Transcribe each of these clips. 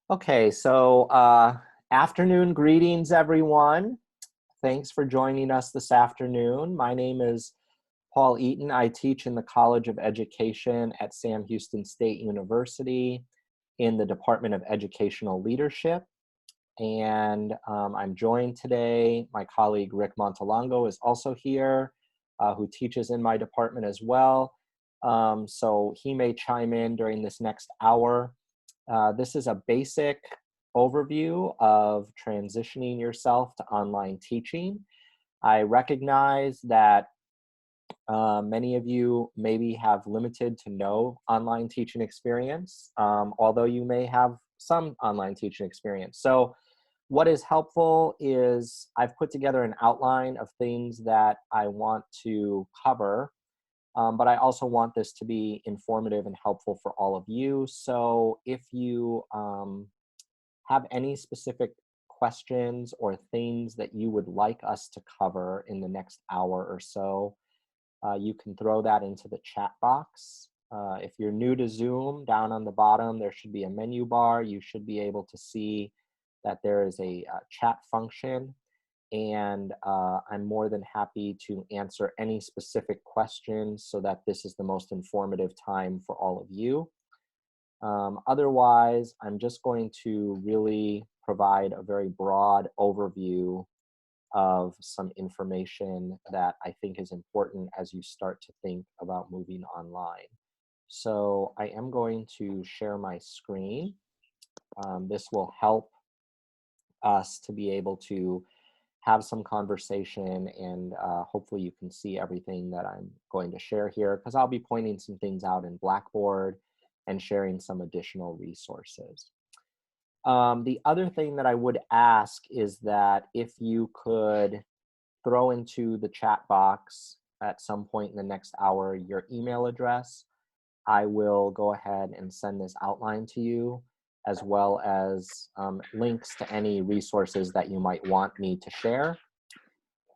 Okay, so afternoon greetings, everyone. Thanks for joining us this afternoon. My name is Paul Eaton. I teach in the College of Education at Sam Houston State University in the Department of Educational Leadership. And I'm joined today. My colleague Rick Montelongo is also here, who teaches in my department as well. So he may chime in during this next hour. This is a basic overview of transitioning yourself to online teaching. I recognize that many of you maybe have limited to no online teaching experience, although you may have some online teaching experience. So what is helpful is I've put together an outline of things that I want to cover, but I also want this to be informative and helpful for all of you. So if you have any specific questions or things that you would like us to cover in the next hour or so, you can throw that into the chat box. If you're new to Zoom, down on the bottom, there should be a menu bar. You should be able to see that there is a chat function, and I'm more than happy to answer any specific questions so that this is the most informative time for all of you. Otherwise, I'm just going to really provide a very broad overview of some information that I think is important as you start to think about moving online. So I am going to share my screen. This will help us to be able to have some conversation, and hopefully you can see everything that I'm going to share here, because I'll be pointing some things out in Blackboard and sharing some additional resources. The other thing that I would ask is that if you could throw into the chat box at some point in the next hour your email address, I will go ahead and send this outline to you, as well as links to any resources that you might want me to share.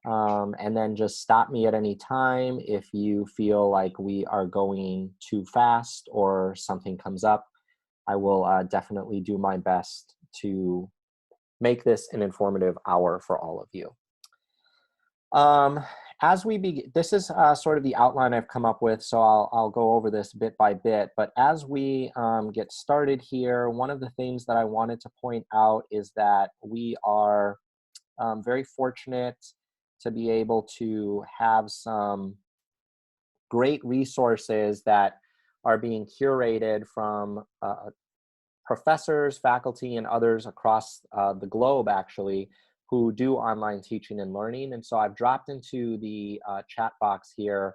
And then just stop me at any time if you feel like we are going too fast or something comes up. I will definitely do my best to make this an informative hour for all of you. As we begin, this is sort of the outline I've come up with, so I'll go over this bit by bit. But as we get started here, one of the things that I wanted to point out is that we are very fortunate to be able to have some great resources that are being curated from professors, faculty, and others across the globe, actually, who do online teaching and learning. And so I've dropped into the chat box here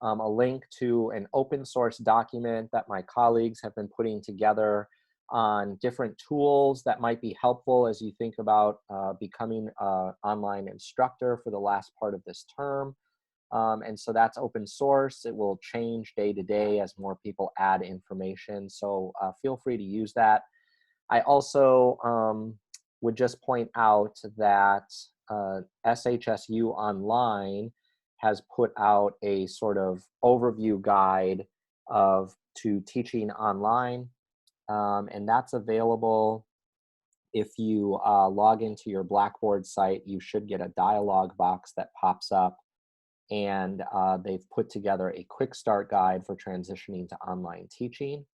a link to an open source document that my colleagues have been putting together on different tools that might be helpful as you think about becoming an online instructor for the last part of this term. And so that's open source. It will change day to day as more people add information. So feel free to use that. I also would just point out that SHSU Online has put out a sort of overview guide to teaching online. And that's available. If you log into your Blackboard site, you should get a dialog box that pops up, and they've put together a quick start guide for transitioning to online teaching.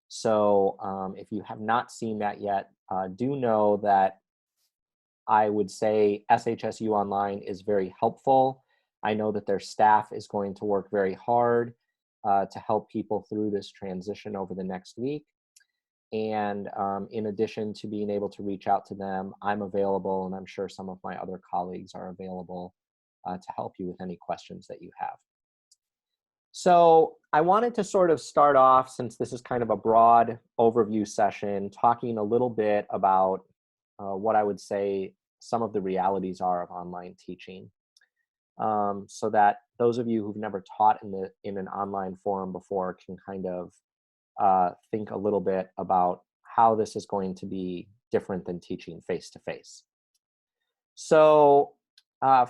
So if you have not seen that yet, do know that I would say SHSU Online is very helpful. I know that their staff is going to work very hard to help people through this transition over the next week. And in addition to being able to reach out to them, I'm available, and I'm sure some of my other colleagues are available to help you with any questions that you have. So I wanted to sort of start off, since this is kind of a broad overview session, talking a little bit about what I would say some of the realities are of online teaching, so that those of you who've never taught in an online forum before can kind of think a little bit about how this is going to be different than teaching face-to-face. So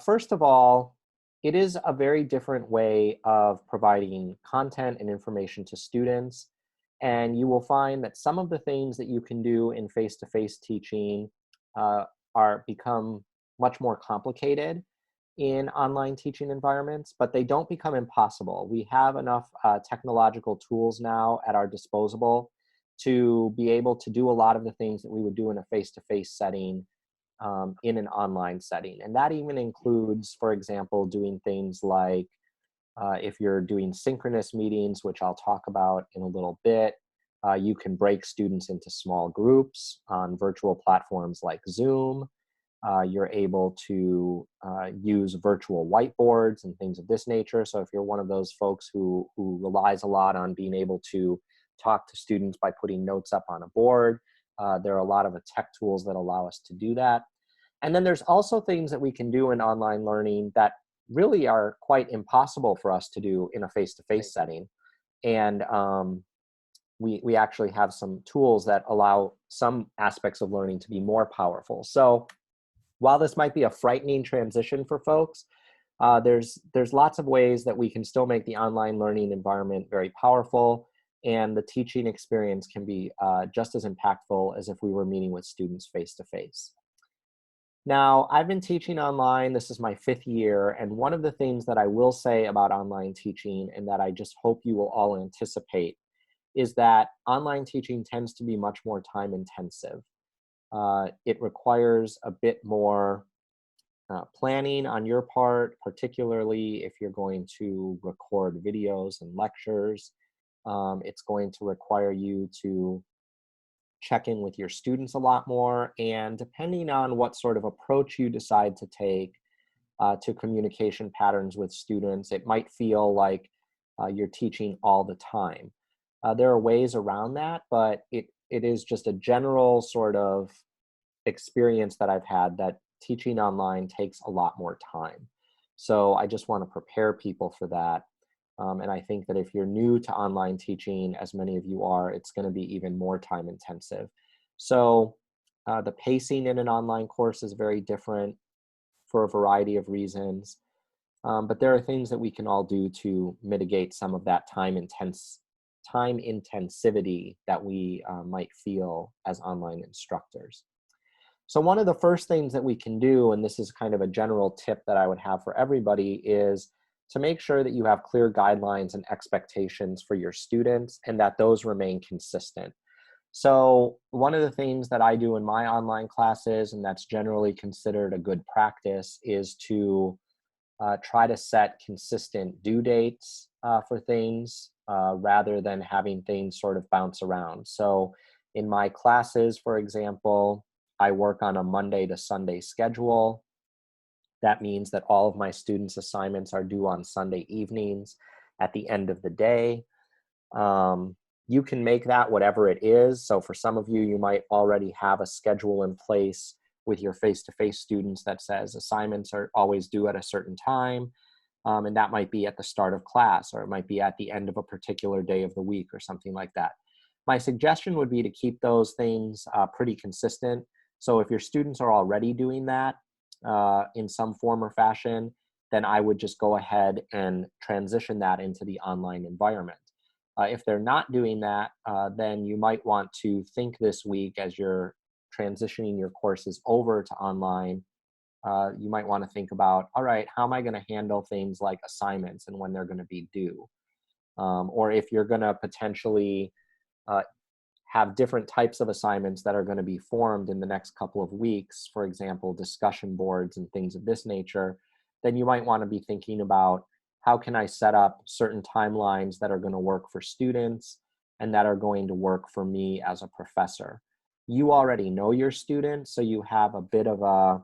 first of all, it is a very different way of providing content and information to students. And you will find that some of the things that you can do in face-to-face teaching uh, are become much more complicated in online teaching environments, but they don't become impossible. We have enough technological tools now at our disposal to be able to do a lot of the things that we would do in a face-to-face setting in an online setting. And that even includes, for example, doing things like if you're doing synchronous meetings, which I'll talk about in a little bit, you can break students into small groups on virtual platforms like Zoom. You're able to use virtual whiteboards and things of this nature. So if you're one of those folks who relies a lot on being able to talk to students by putting notes up on a board, there are a lot of tech tools that allow us to do that. And then there's also things that we can do in online learning that really are quite impossible for us to do in a face-to-face setting. And we actually have some tools that allow some aspects of learning to be more powerful. So while this might be a frightening transition for folks, there's lots of ways that we can still make the online learning environment very powerful, and the teaching experience can be just as impactful as if we were meeting with students face-to-face. Now, I've been teaching online, this is my 5th year, and one of the things that I will say about online teaching, and that I just hope you will all anticipate, is that online teaching tends to be much more time intensive. It requires a bit more planning on your part, particularly if you're going to record videos and lectures. It's going to require you to check in with your students a lot more, and depending on what sort of approach you decide to take to communication patterns with students, it might feel like you're teaching all the time. There are ways around that, but it is just a general sort of experience that I've had that teaching online takes a lot more time. So I just want to prepare people for that. And I think that if you're new to online teaching, as many of you are, it's going to be even more time intensive. So the pacing in an online course is very different for a variety of reasons. But there are things that we can all do to mitigate some of that time intensivity that we might feel as online instructors. So one of the first things that we can do, and this is kind of a general tip that I would have for everybody, is to make sure that you have clear guidelines and expectations for your students and that those remain consistent. So one of the things that I do in my online classes, and that's generally considered a good practice, is to try to set consistent due dates for things rather than having things sort of bounce around. So in my classes, for example, I work on a Monday to Sunday schedule. That means that all of my students' assignments are due on Sunday evenings at the end of the day. You can make that whatever it is. So for some of you, you might already have a schedule in place with your face-to-face students that says assignments are always due at a certain time. And that might be at the start of class, or it might be at the end of a particular day of the week or something like that. My suggestion would be to keep those things pretty consistent. So if your students are already doing that in some form or fashion, then I would just go ahead and transition that into the online environment. If they're not doing that, then you might want to think this week as you're transitioning your courses over to online. You might want to think about, all right, how am I going to handle things like assignments and when they're going to be due? Or if you're going to potentially have different types of assignments that are going to be formed in the next couple of weeks, for example, discussion boards and things of this nature, then you might want to be thinking about how can I set up certain timelines that are going to work for students and that are going to work for me as a professor. You already know your students, so you have a bit of a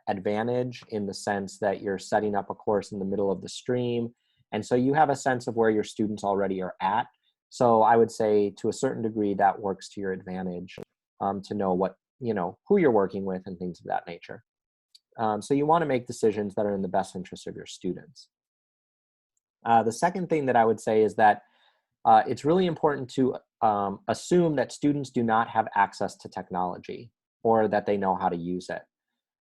advantage in the sense that you're setting up a course in the middle of the stream. And so you have a sense of where your students already are at. So I would say to a certain degree that works to your advantage to know what, who you're working with and things of that nature. So you want to make decisions that are in the best interest of your students. The second thing that I would say is that it's really important to assume that students do not have access to technology or that they know how to use it.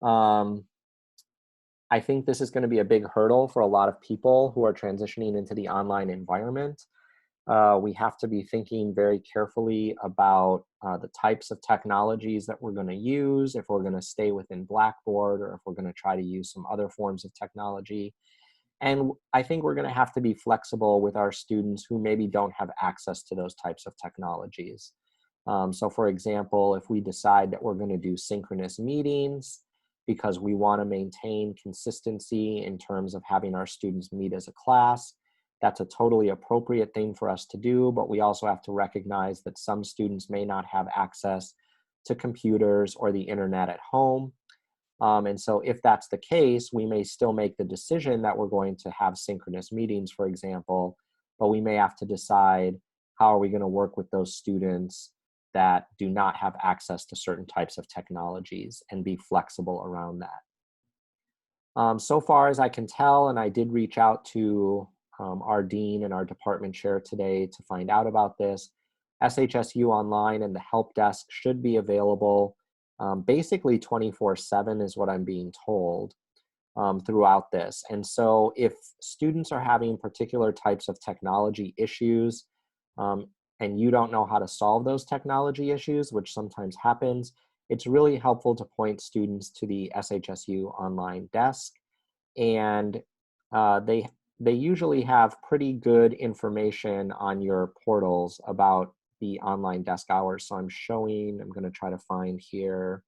I think this is going to be a big hurdle for a lot of people who are transitioning into the online environment. We have to be thinking very carefully about the types of technologies that we're going to use, if we're going to stay within Blackboard or if we're going to try to use some other forms of technology. And I think we're going to have to be flexible with our students who maybe don't have access to those types of technologies. So for example, if we decide that we're going to do synchronous meetings because we want to maintain consistency in terms of having our students meet as a class, that's a totally appropriate thing for us to do, but we also have to recognize that some students may not have access to computers or the internet at home. And so if that's the case, we may still make the decision that we're going to have synchronous meetings, for example, but we may have to decide how are we going to work with those students that do not have access to certain types of technologies and be flexible around that. So far as I can tell, and I did reach out to our dean and our department chair today to find out about this, SHSU Online and the help desk should be available basically 24/7 is what I'm being told throughout this. And so if students are having particular types of technology issues and you don't know how to solve those technology issues, which sometimes happens, it's really helpful to point students to the SHSU Online desk. And they usually have pretty good information on your portals about the online desk hours. So I'm going to try to find here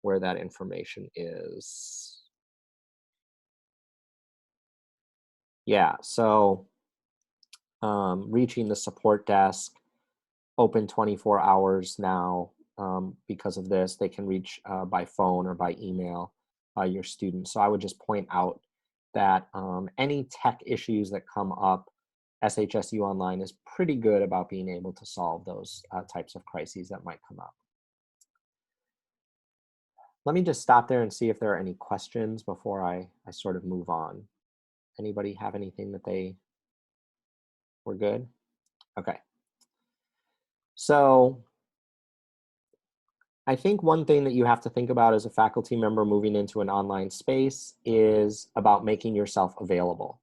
where that information is. Yeah, so reaching the support desk, open 24 hours now. Because of this, they can reach by phone or by email your students. So I would just point out that any tech issues that come up, SHSU Online is pretty good about being able to solve those types of crises that might come up. Let me just stop there and see if there are any questions before I sort of move on. Anybody have anything that they were good? Okay. So I think one thing that you have to think about as a faculty member moving into an online space is about making yourself available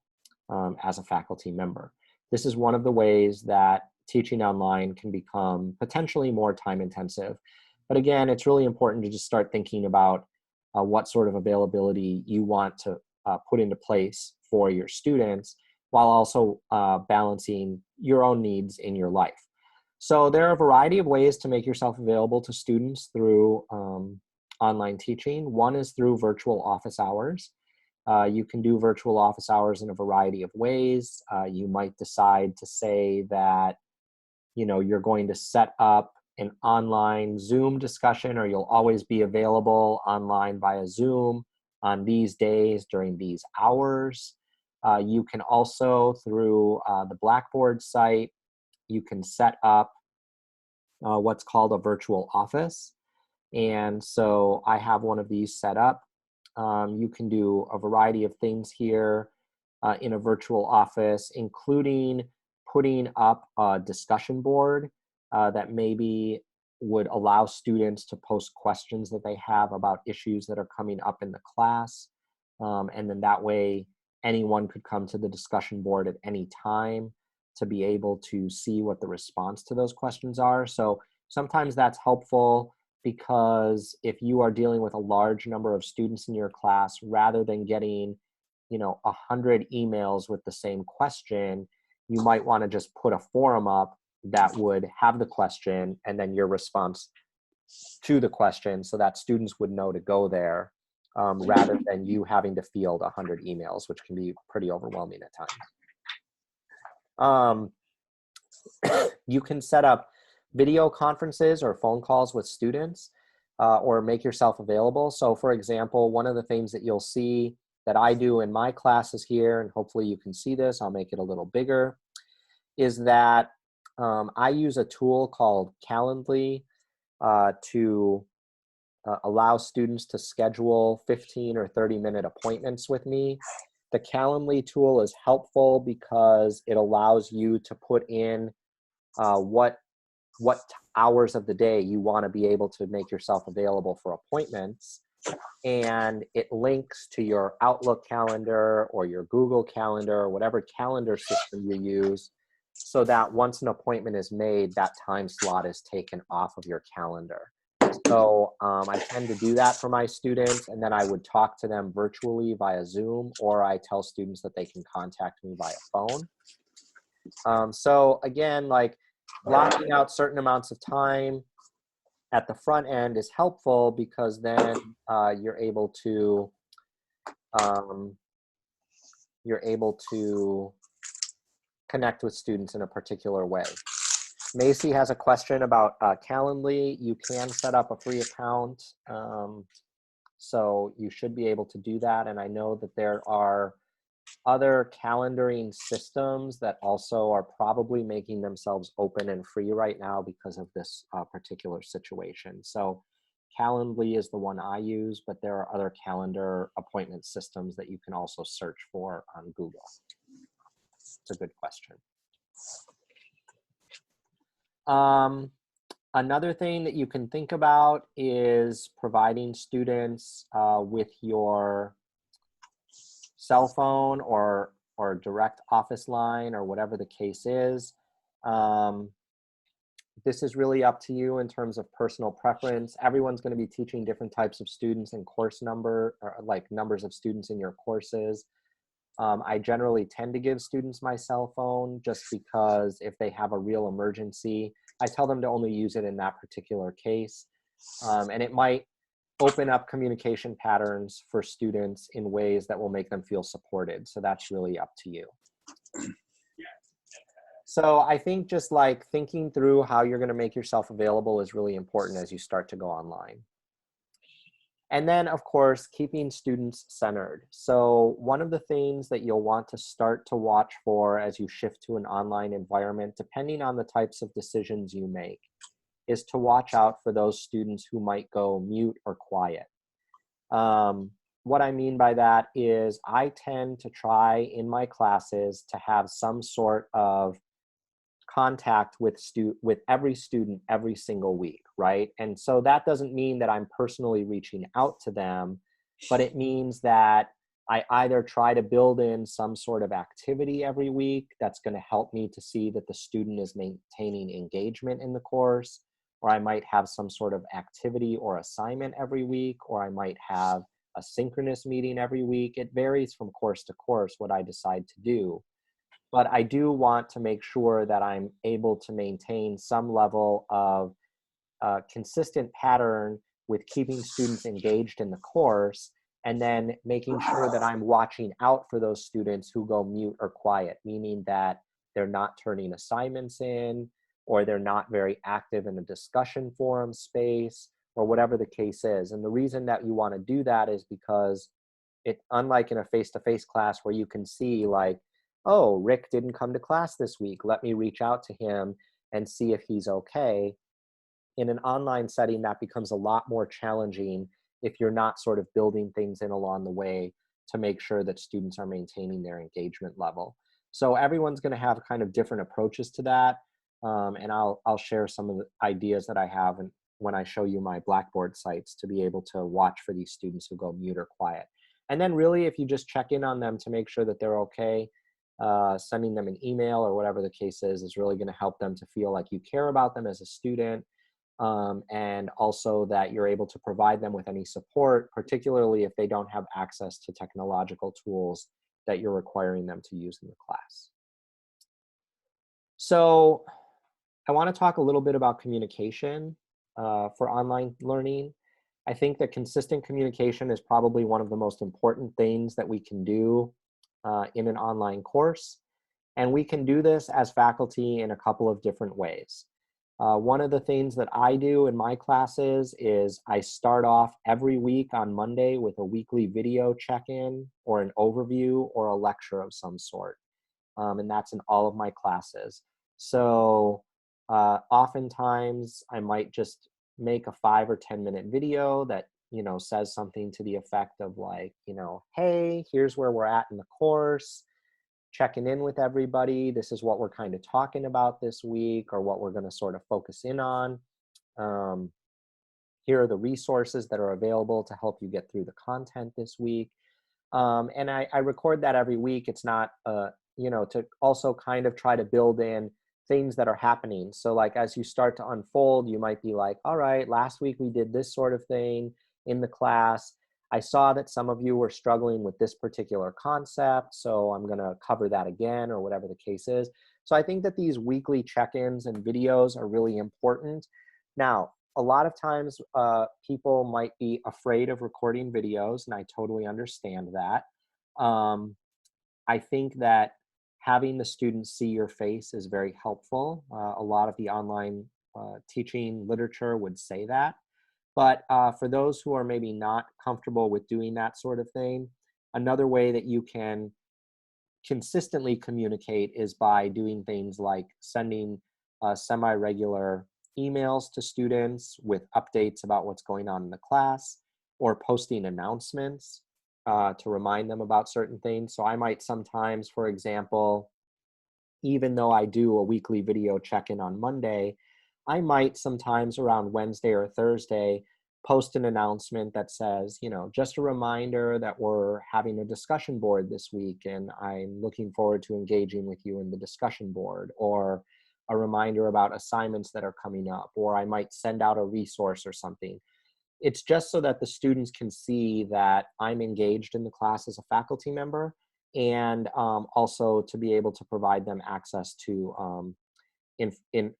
as a faculty member. This is one of the ways that teaching online can become potentially more time intensive. But again, it's really important to just start thinking about what sort of availability you want to put into place for your students while also balancing your own needs in your life. So there are a variety of ways to make yourself available to students through online teaching. One is through virtual office hours. You can do virtual office hours in a variety of ways. You might decide to say that, you know, you're going to set up an online Zoom discussion, or you'll always be available online via Zoom on these days during these hours. You can also, through the Blackboard site, you can set up what's called a virtual office. And so I have one of these set up. You can do a variety of things here in a virtual office, including putting up a discussion board that maybe would allow students to post questions that they have about issues that are coming up in the class. And then that way, anyone could come to the discussion board at any time to be able to see what the response to those questions are. So sometimes that's helpful because if you are dealing with a large number of students in your class, rather than getting, 100 emails with the same question, you might want to just put a forum up that would have the question and then your response to the question so that students would know to go there rather than you having to field 100 emails, which can be pretty overwhelming at times. You can set up video conferences or phone calls with students or make yourself available. So for example, one of the things that you'll see that I do in my classes here, and hopefully you can see this, I'll make it a little bigger, is that I use a tool called Calendly to allow students to schedule 15 or 30-minute appointments with me. The Calendly tool is helpful because it allows you to put in what hours of the day you want to be able to make yourself available for appointments. And it links to your Outlook calendar or your Google calendar or whatever calendar system you use so that once an appointment is made, that time slot is taken off of your calendar. So I tend to do that for my students, and then I would talk to them virtually via Zoom, or I tell students that they can contact me via phone. So again, like blocking out certain amounts of time at the front end is helpful, because then you're able to connect with students in a particular way. Macy has a question about Calendly. You can set up a free account, so you should be able to do that. And I know that there are other calendaring systems that also are probably making themselves open and free right now because of this particular situation. So Calendly is the one I use, but there are other calendar appointment systems that you can also search for on Google. It's a good question. Another thing that you can think about is providing students with your cell phone or direct office line, or whatever the case is. This is really up to you in terms of personal preference. Everyone's going to be teaching different types of students and course number, or like numbers of students in your courses. I generally tend to give students my cell phone just because if they have a real emergency, I tell them to only use it in that particular case. And it might open up communication patterns for students in ways that will make them feel supported. So that's really up to you. So I think just like thinking through how you're going to make yourself available is really important as you start to go online. And then, of course, keeping students centered. So one of the things that you'll want to start to watch for as you shift to an online environment, depending on the types of decisions you make, is to watch out for those students who might go mute or quiet. What I mean by that is I tend to try in my classes to have some sort of contact with every student every single week, right? And so that doesn't mean that I'm personally reaching out to them, but it means that I either try to build in some sort of activity every week that's going to help me to see that the student is maintaining engagement in the course, or I might have some sort of activity or assignment every week, or I might have a synchronous meeting every week. It varies from course to course what I decide to do. But I do want to make sure that I'm able to maintain some level of consistent pattern with keeping students engaged in the course, and then making sure that I'm watching out for those students who go mute or quiet, meaning that they're not turning assignments in, or they're not very active in the discussion forum space, or whatever the case is. And the reason that you want to do that is because unlike in a face-to-face class where you can see like, oh, Rick didn't come to class this week, let me reach out to him and see if he's okay. In an online setting, that becomes a lot more challenging if you're not sort of building things in along the way to make sure that students are maintaining their engagement level. So everyone's going to have kind of different approaches to that. And I'll share some of the ideas that I have when I show you my Blackboard sites to be able to watch for these students who go mute or quiet. And then really, if you just check in on them to make sure that they're okay, sending them an email or whatever the case is really going to help them to feel like you care about them as a student, and also that you're able to provide them with any support, particularly if they don't have access to technological tools that you're requiring them to use in the class. So I want to talk a little bit about communication for online learning. I think that consistent communication is probably one of the most important things that we can do in an online course. And we can do this as faculty in a couple of different ways. One of the things that I do in my classes is I start off every week on Monday with a weekly video check-in or an overview or a lecture of some sort. And that's in all of my classes. So oftentimes I might just make a 5 or 10 minute video that says something to the effect of like, hey, here's where we're at in the course, checking in with everybody. This is what we're kind of talking about this week, or what we're going to sort of focus in on. Here are the resources that are available to help you get through the content this week. And I record that every week. It's not to also kind of try to build in things that are happening. So like as you start to unfold, you might be like, all right, last week we did this sort of thing in the class. I saw that some of you were struggling with this particular concept, so I'm going to cover that again, or whatever the case is. So I think that these weekly check-ins and videos are really important. Now, a lot of times people might be afraid of recording videos, and I totally understand that. I think that having the students see your face is very helpful. A lot of the online teaching literature would say that. But for those who are maybe not comfortable with doing that sort of thing, another way that you can consistently communicate is by doing things like sending semi-regular emails to students with updates about what's going on in the class, or posting announcements to remind them about certain things. So I might sometimes, for example, even though I do a weekly video check-in on Monday, I might sometimes around Wednesday or Thursday post an announcement that says, just a reminder that we're having a discussion board this week, and I'm looking forward to engaging with you in the discussion board, or a reminder about assignments that are coming up, or I might send out a resource or something. It's just so that the students can see that I'm engaged in the class as a faculty member, and also to be able to provide them access to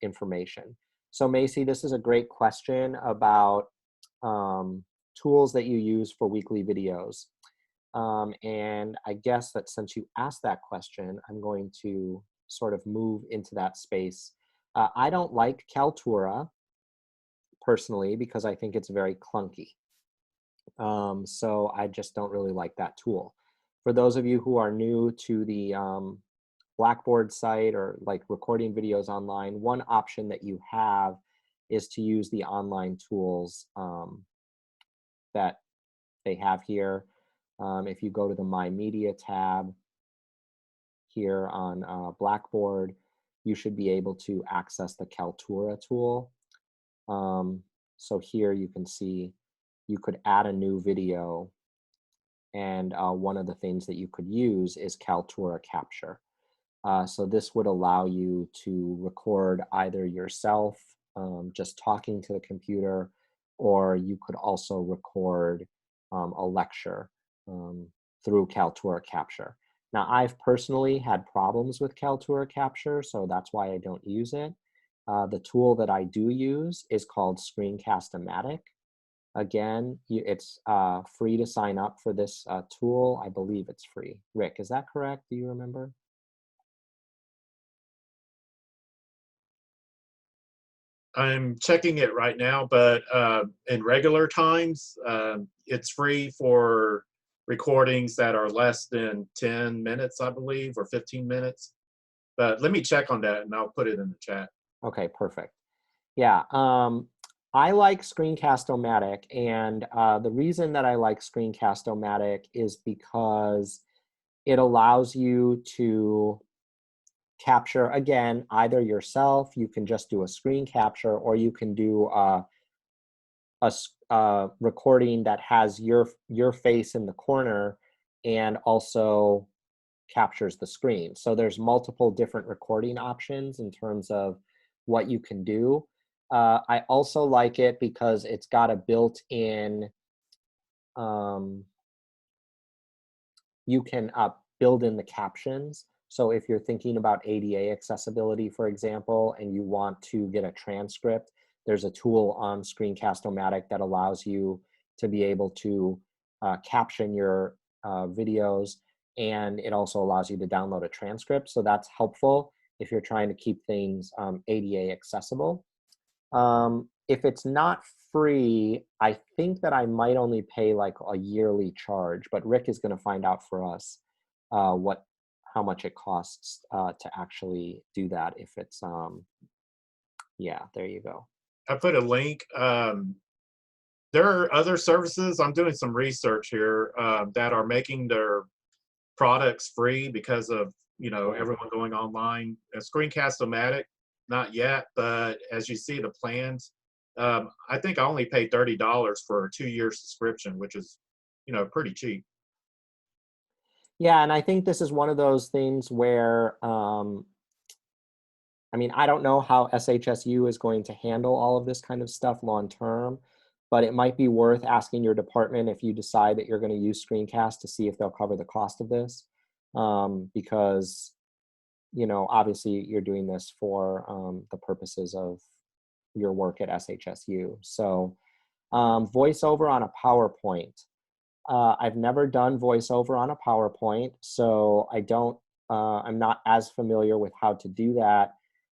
information. So Macy, this is a great question about tools that you use for weekly videos. And I guess that since you asked that question, I'm going to sort of move into that space. I don't like Kaltura personally because I think it's very clunky. So I just don't really like that tool. For those of you who are new to the Blackboard site or like recording videos online, one option that you have is to use the online tools that they have here. If you go to the My Media tab here on Blackboard, you should be able to access the Kaltura tool. So here you can see you could add a new video, and one of the things that you could use is Kaltura Capture. So this would allow you to record either yourself just talking to the computer, or you could also record a lecture through Kaltura Capture. Now, I've personally had problems with Kaltura Capture, so that's why I don't use it. The tool that I do use is called Screencast-O-Matic. Again, it's free to sign up for this tool. I believe it's free. Rick, is that correct? Do you remember? I'm checking it right now, but in regular times, it's free for recordings that are less than 10 minutes, I believe, or 15 minutes. But let me check on that, and I'll put it in the chat. Okay, perfect. Yeah, I like Screencast-O-Matic, and the reason that I like Screencast-O-Matic is because it allows you to capture, again, either yourself, you can just do a screen capture, or you can do a recording that has your face in the corner and also captures the screen. So there's multiple different recording options in terms of what you can do. I also like it because it's got a built-in, you can build in the captions. So if you're thinking about ADA accessibility, for example, and you want to get a transcript, there's a tool on Screencast-O-Matic that allows you to be able to caption your videos, and it also allows you to download a transcript. So that's helpful if you're trying to keep things ADA accessible. If it's not free, I think that I might only pay like a yearly charge, but Rick is going to find out for us how much it costs to actually do that. If it's yeah, there you go. I put a link. There are other services. I'm doing some research here that are making their products free because of everyone going online. Screencast-O-Matic, not yet, but as you see the plans, I think I only paid $30 for a 2-year subscription, which is pretty cheap. Yeah, and I think this is one of those things where, I mean, I don't know how SHSU is going to handle all of this kind of stuff long term, but it might be worth asking your department if you decide that you're going to use screencast to see if they'll cover the cost of this. Because, you know, obviously you're doing this for the purposes of your work at SHSU. So voiceover on a PowerPoint. I've never done voiceover on a PowerPoint, so I'm not as familiar with how to do that.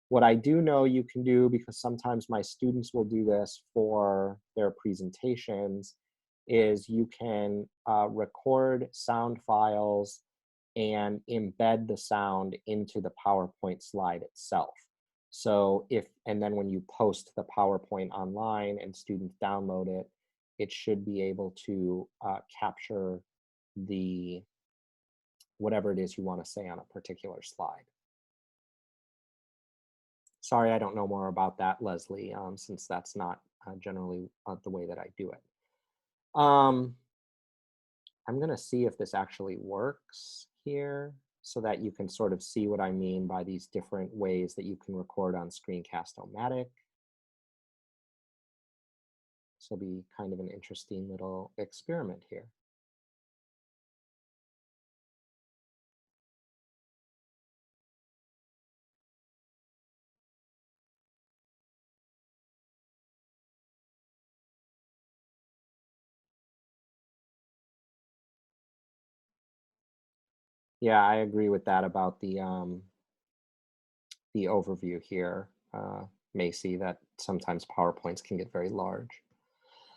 What I do know you can do, because sometimes my students will do this for their presentations, is you can record sound files and embed the sound into the PowerPoint slide itself. So and then when you post the PowerPoint online and students download it, it should be able to capture the whatever it is you want to say on a particular slide. Sorry, I don't know more about that, Leslie, since that's not generally the way that I do it. I'm going to see if this actually works here so that you can sort of see what I mean by these different ways that you can record on Screencast-O-Matic. This will be kind of an interesting little experiment here. Yeah, I agree with that about the overview here, Macy, that sometimes PowerPoints can get very large.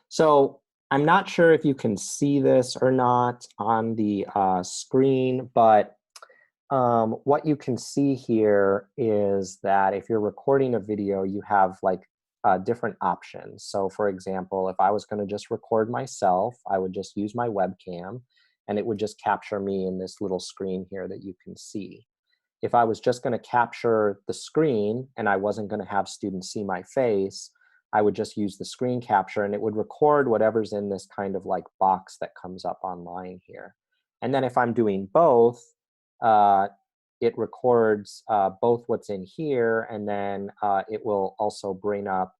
So I'm not sure if you can see this or not on the screen, but what you can see here is that if you're recording a video, you have like different options. So for example, if I was going to just record myself, I would just use my webcam and it would just capture me in this little screen here that you can see. If I was just going to capture the screen and I wasn't going to have students see my face, I would just use the screen capture and it would record whatever's in this kind of like box that comes up online here. And then if I'm doing both, uh, it records both what's in here, and then it will also bring up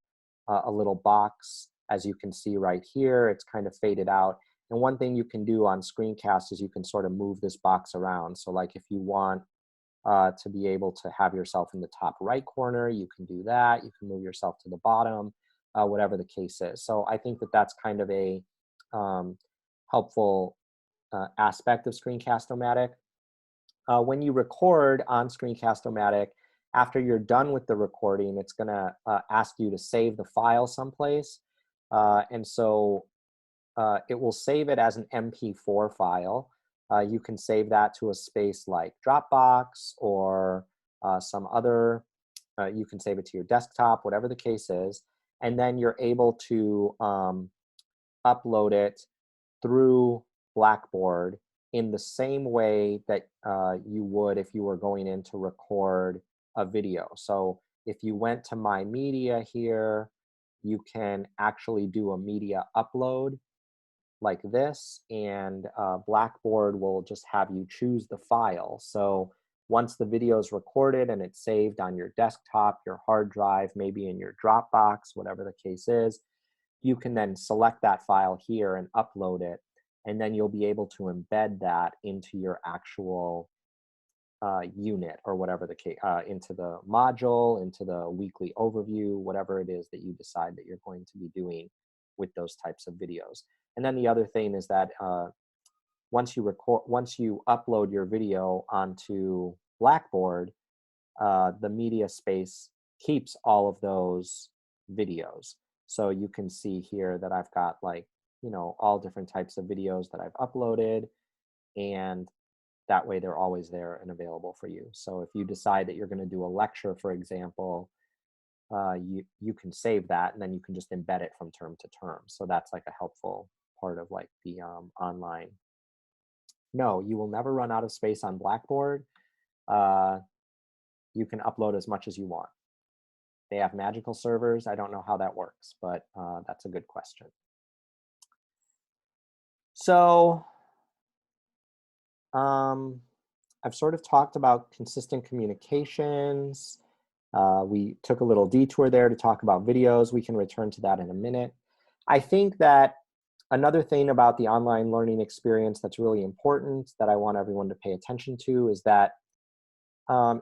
a little box, as you can see right here. It's kind of faded out. And one thing you can do on screencast is you can sort of move this box around. So like if you want to be able to have yourself in the top right corner, you can do that. You can move yourself to the bottom, whatever the case is. So I think that that's kind of a helpful aspect of Screencast-O-Matic. When you record on Screencast-O-Matic, after you're done with the recording, it's going to ask you to save the file someplace. And so it will save it as an MP4 file. You can save that to a space like Dropbox or some other, you can save it to your desktop, whatever the case is. And then you're able to upload it through Blackboard in the same way that you would if you were going in to record a video. So if you went to My Media here, you can actually do a media upload like this, and Blackboard will just have you choose the file. So once the video is recorded and it's saved on your desktop, your hard drive, maybe in your Dropbox, whatever the case is, you can then select that file here and upload it, and then you'll be able to embed that into your actual unit or whatever the case, into the module, into the weekly overview, whatever it is that you decide that you're going to be doing with those types of videos. And then the other thing is that once you upload your video onto Blackboard, the media space keeps all of those videos. So you can see here that I've got like, all different types of videos that I've uploaded, and that way they're always there and available for you. So if you decide that you're going to do a lecture, for example, you can save that and then you can just embed it from term to term. So that's like a helpful part of like the online. No, you will never run out of space on Blackboard. You can upload as much as you want. They have magical servers. I don't know how that works, but that's a good question. So Um, I've sort of talked about consistent communications. We took a little detour there to talk about videos. We can return to that in a minute. I think that another thing about the online learning experience that's really important that I want everyone to pay attention to is that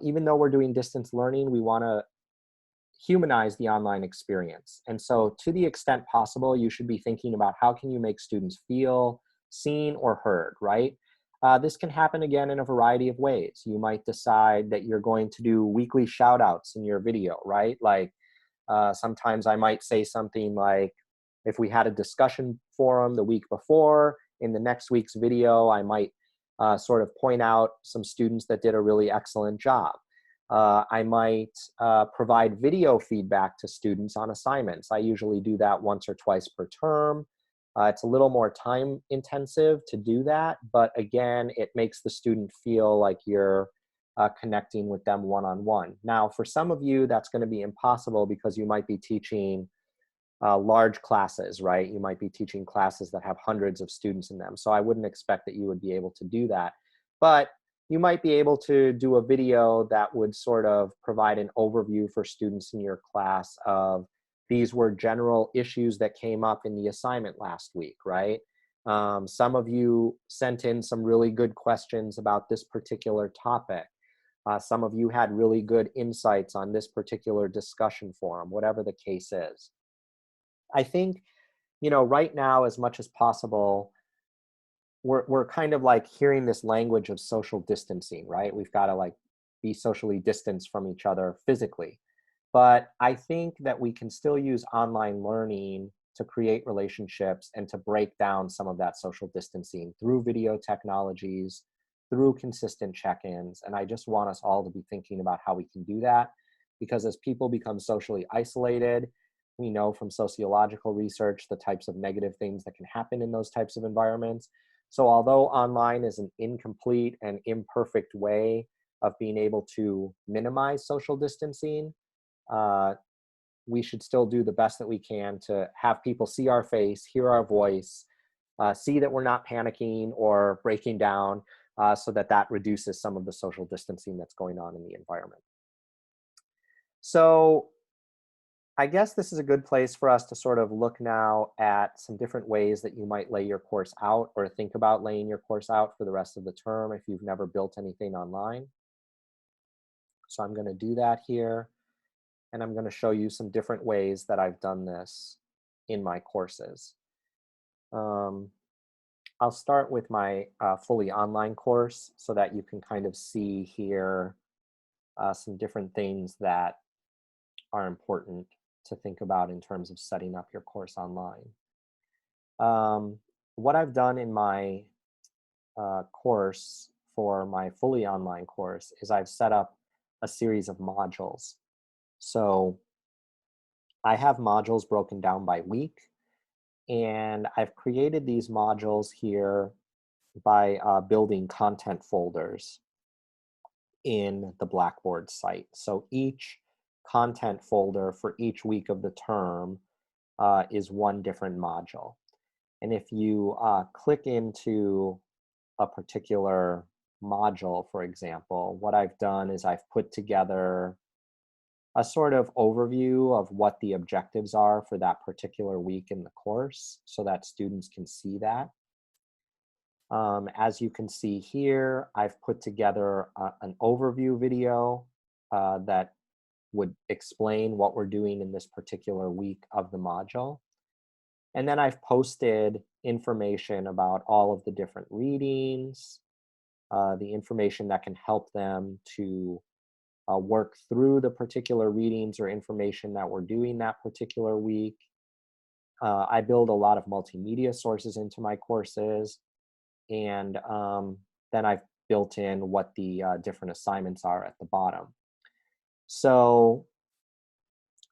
even though we're doing distance learning, we want to humanize the online experience. And so to the extent possible, you should be thinking about how can you make students feel seen or heard, right? This can happen again in a variety of ways. You might decide that you're going to do weekly shout outs in your video, right? Like sometimes I might say something like, if we had a discussion forum the week before, in the next week's video, I might sort of point out some students that did a really excellent job. I might provide video feedback to students on assignments. I usually do that once or twice per term. It's a little more time intensive to do that, but again, it makes the student feel like you're connecting with them one-on-one. Now, for some of you, that's going to be impossible because you might be teaching large classes, right? You might be teaching classes that have hundreds of students in them. So I wouldn't expect that you would be able to do that. But you might be able to do a video that would sort of provide an overview for students in your class of these were general issues that came up in the assignment last week, right? Some of you sent in some really good questions about this particular topic. Some of you had really good insights on this particular discussion forum, whatever the case is. I think, right now, as much as possible, we're kind of like hearing this language of social distancing, right? We've got to like be socially distanced from each other physically. But I think that we can still use online learning to create relationships and to break down some of that social distancing through video technologies, through consistent check-ins. And I just want us all to be thinking about how we can do that, because as people become socially isolated, we know from sociological research the types of negative things that can happen in those types of environments. So although online is an incomplete and imperfect way of being able to minimize social distancing, uh, we should still do the best that we can to have people see our face, hear our voice, see that we're not panicking or breaking down, so that that reduces some of the social distancing that's going on in the environment. So I guess this is a good place for us to sort of look now at some different ways that you might lay your course out or think about laying your course out for the rest of the term if you've never built anything online. So I'm going to do that here, and I'm going to show you some different ways that I've done this in my courses. Um, I'll start with my fully online course so that you can kind of see here some different things that are important to think about in terms of setting up your course online. What I've done in my course for my fully online course is I've set up a series of modules. So I have modules broken down by week, and I've created these modules here by building content folders in the Blackboard site. So each content folder for each week of the term is one different module. And if you click into a particular module, for example, what I've done is I've put together a sort of overview of what the objectives are for that particular week in the course so that students can see that. As you can see here, I've put together an overview video that would explain what we're doing in this particular week of the module. And then I've posted information about all of the different readings, the information that can help them to work through the particular readings or information that we're doing that particular week. I build a lot of multimedia sources into my courses, and then I've built in what the different assignments are at the bottom. So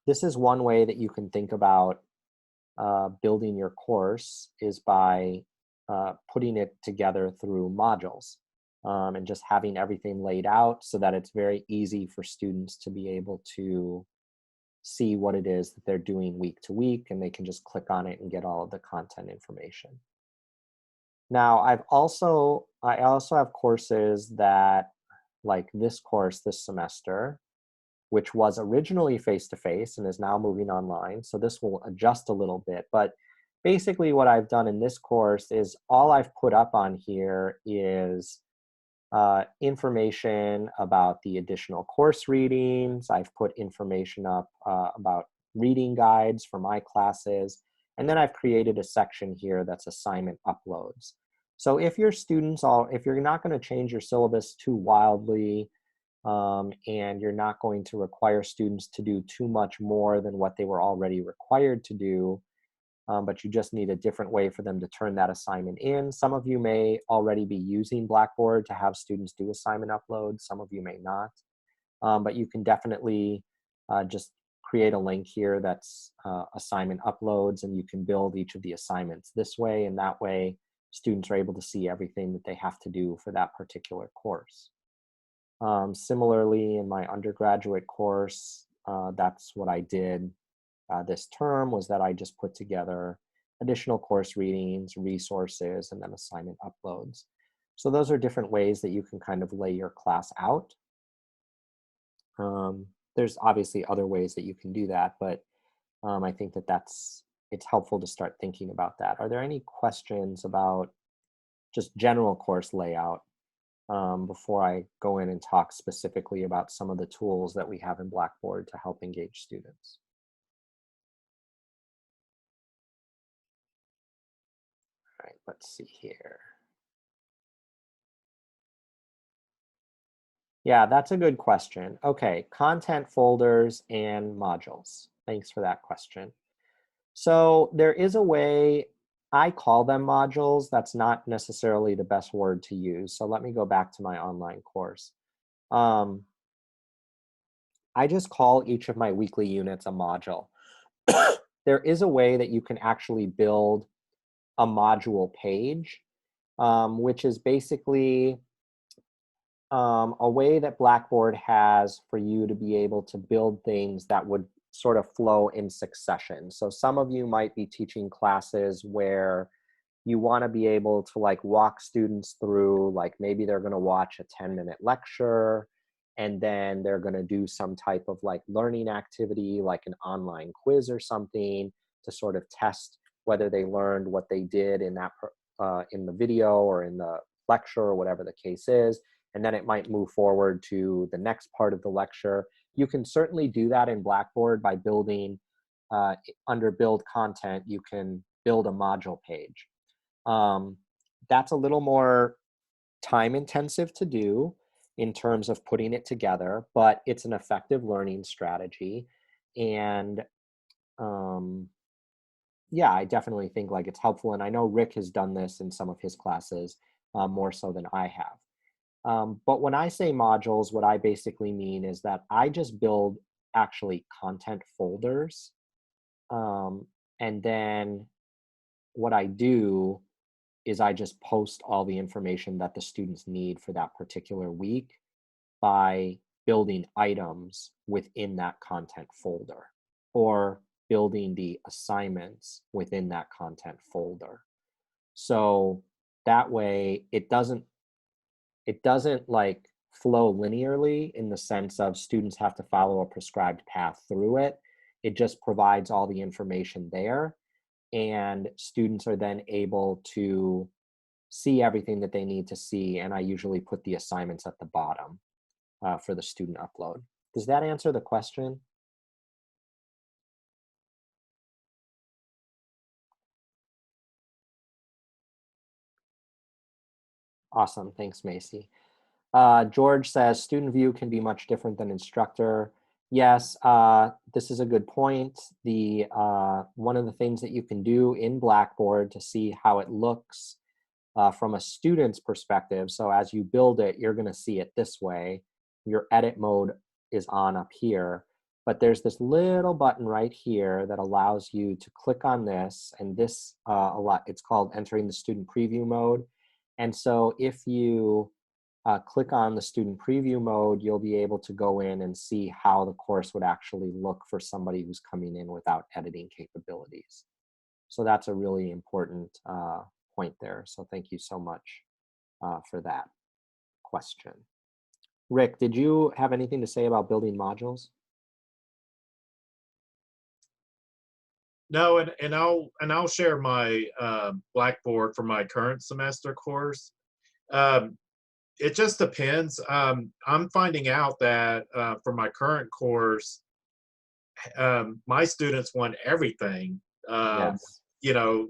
this is one way that you can think about building your course, is by putting it together through modules, and just having everything laid out so that it's very easy for students to be able to see what it is that they're doing week to week, and they can just click on it and get all of the content information. Now, I also have courses that, like this course this semester, which was originally face-to-face and is now moving online. So this will adjust a little bit. But basically what I've done in this course is all I've put up on here is information about the additional course readings. I've put information up about reading guides for my classes. And then I've created a section here that's assignment uploads. So if your students if you're not going to change your syllabus too wildly, and you're not going to require students to do too much more than what they were already required to do, but you just need a different way for them to turn that assignment in. Some of you may already be using Blackboard to have students do assignment uploads. Some of you may not, but you can definitely just create a link here that's assignment uploads, and you can build each of the assignments this way, and that way students are able to see everything that they have to do for that particular course. Similarly, in my undergraduate course, that's what I did this term, was that I just put together additional course readings, resources, and then assignment uploads. So those are different ways that you can kind of lay your class out. There's obviously other ways that you can do that, but I think that it's helpful to start thinking about that. Are there any questions about just general course layout before I go in and talk specifically about some of the tools that we have in Blackboard to help engage students? All right, let's see here. Yeah, that's a good question. Okay, content folders and modules. Thanks for that question. So there is a way, I call them modules. That's not necessarily the best word to use. So let me go back to my online course. I just call each of my weekly units a module. There is a way that you can actually build a module page, which is basically a way that Blackboard has for you to be able to build things that would sort of flow in succession. So some of you might be teaching classes where you want to be able to like walk students through, like maybe they're going to watch a 10-minute lecture, and then they're going to do some type of like learning activity, like an online quiz or something, to sort of test whether they learned what they did in that in the video or in the lecture or whatever the case is. And then it might move forward to the next part of the lecture. You can certainly do that in Blackboard by building, under build content, you can build a module page. That's a little more time intensive to do in terms of putting it together, but it's an effective learning strategy. And yeah, I definitely think like it's helpful. And I know Rick has done this in some of his classes more so than I have. But when I say modules, what I basically mean is that I just build actually content folders. And then what I do is I just post all the information that the students need for that particular week by building items within that content folder, or building the assignments within that content folder. So that way it doesn't like flow linearly in the sense of students have to follow a prescribed path through it. It just provides all the information there, and students are then able to see everything that they need to see. And I usually put the assignments at the bottom for the student upload. Does that answer the question? Awesome, thanks, Macy. George says, student view can be much different than instructor. Yes, this is a good point. One of the things that you can do in Blackboard to see how it looks from a student's perspective. So as you build it, you're going to see it this way. Your edit mode is on up here, but there's this little button right here that allows you to click on this, and this it's called entering the student preview mode. And so if you click on the student preview mode, you'll be able to go in and see how the course would actually look for somebody who's coming in without editing capabilities. So that's a really important point there. So thank you so much for that question. Rick, did you have anything to say about building modules? No, and I'll share my Blackboard for my current semester course. Um, it just depends. I'm finding out that for my current course, my students want everything, Yes.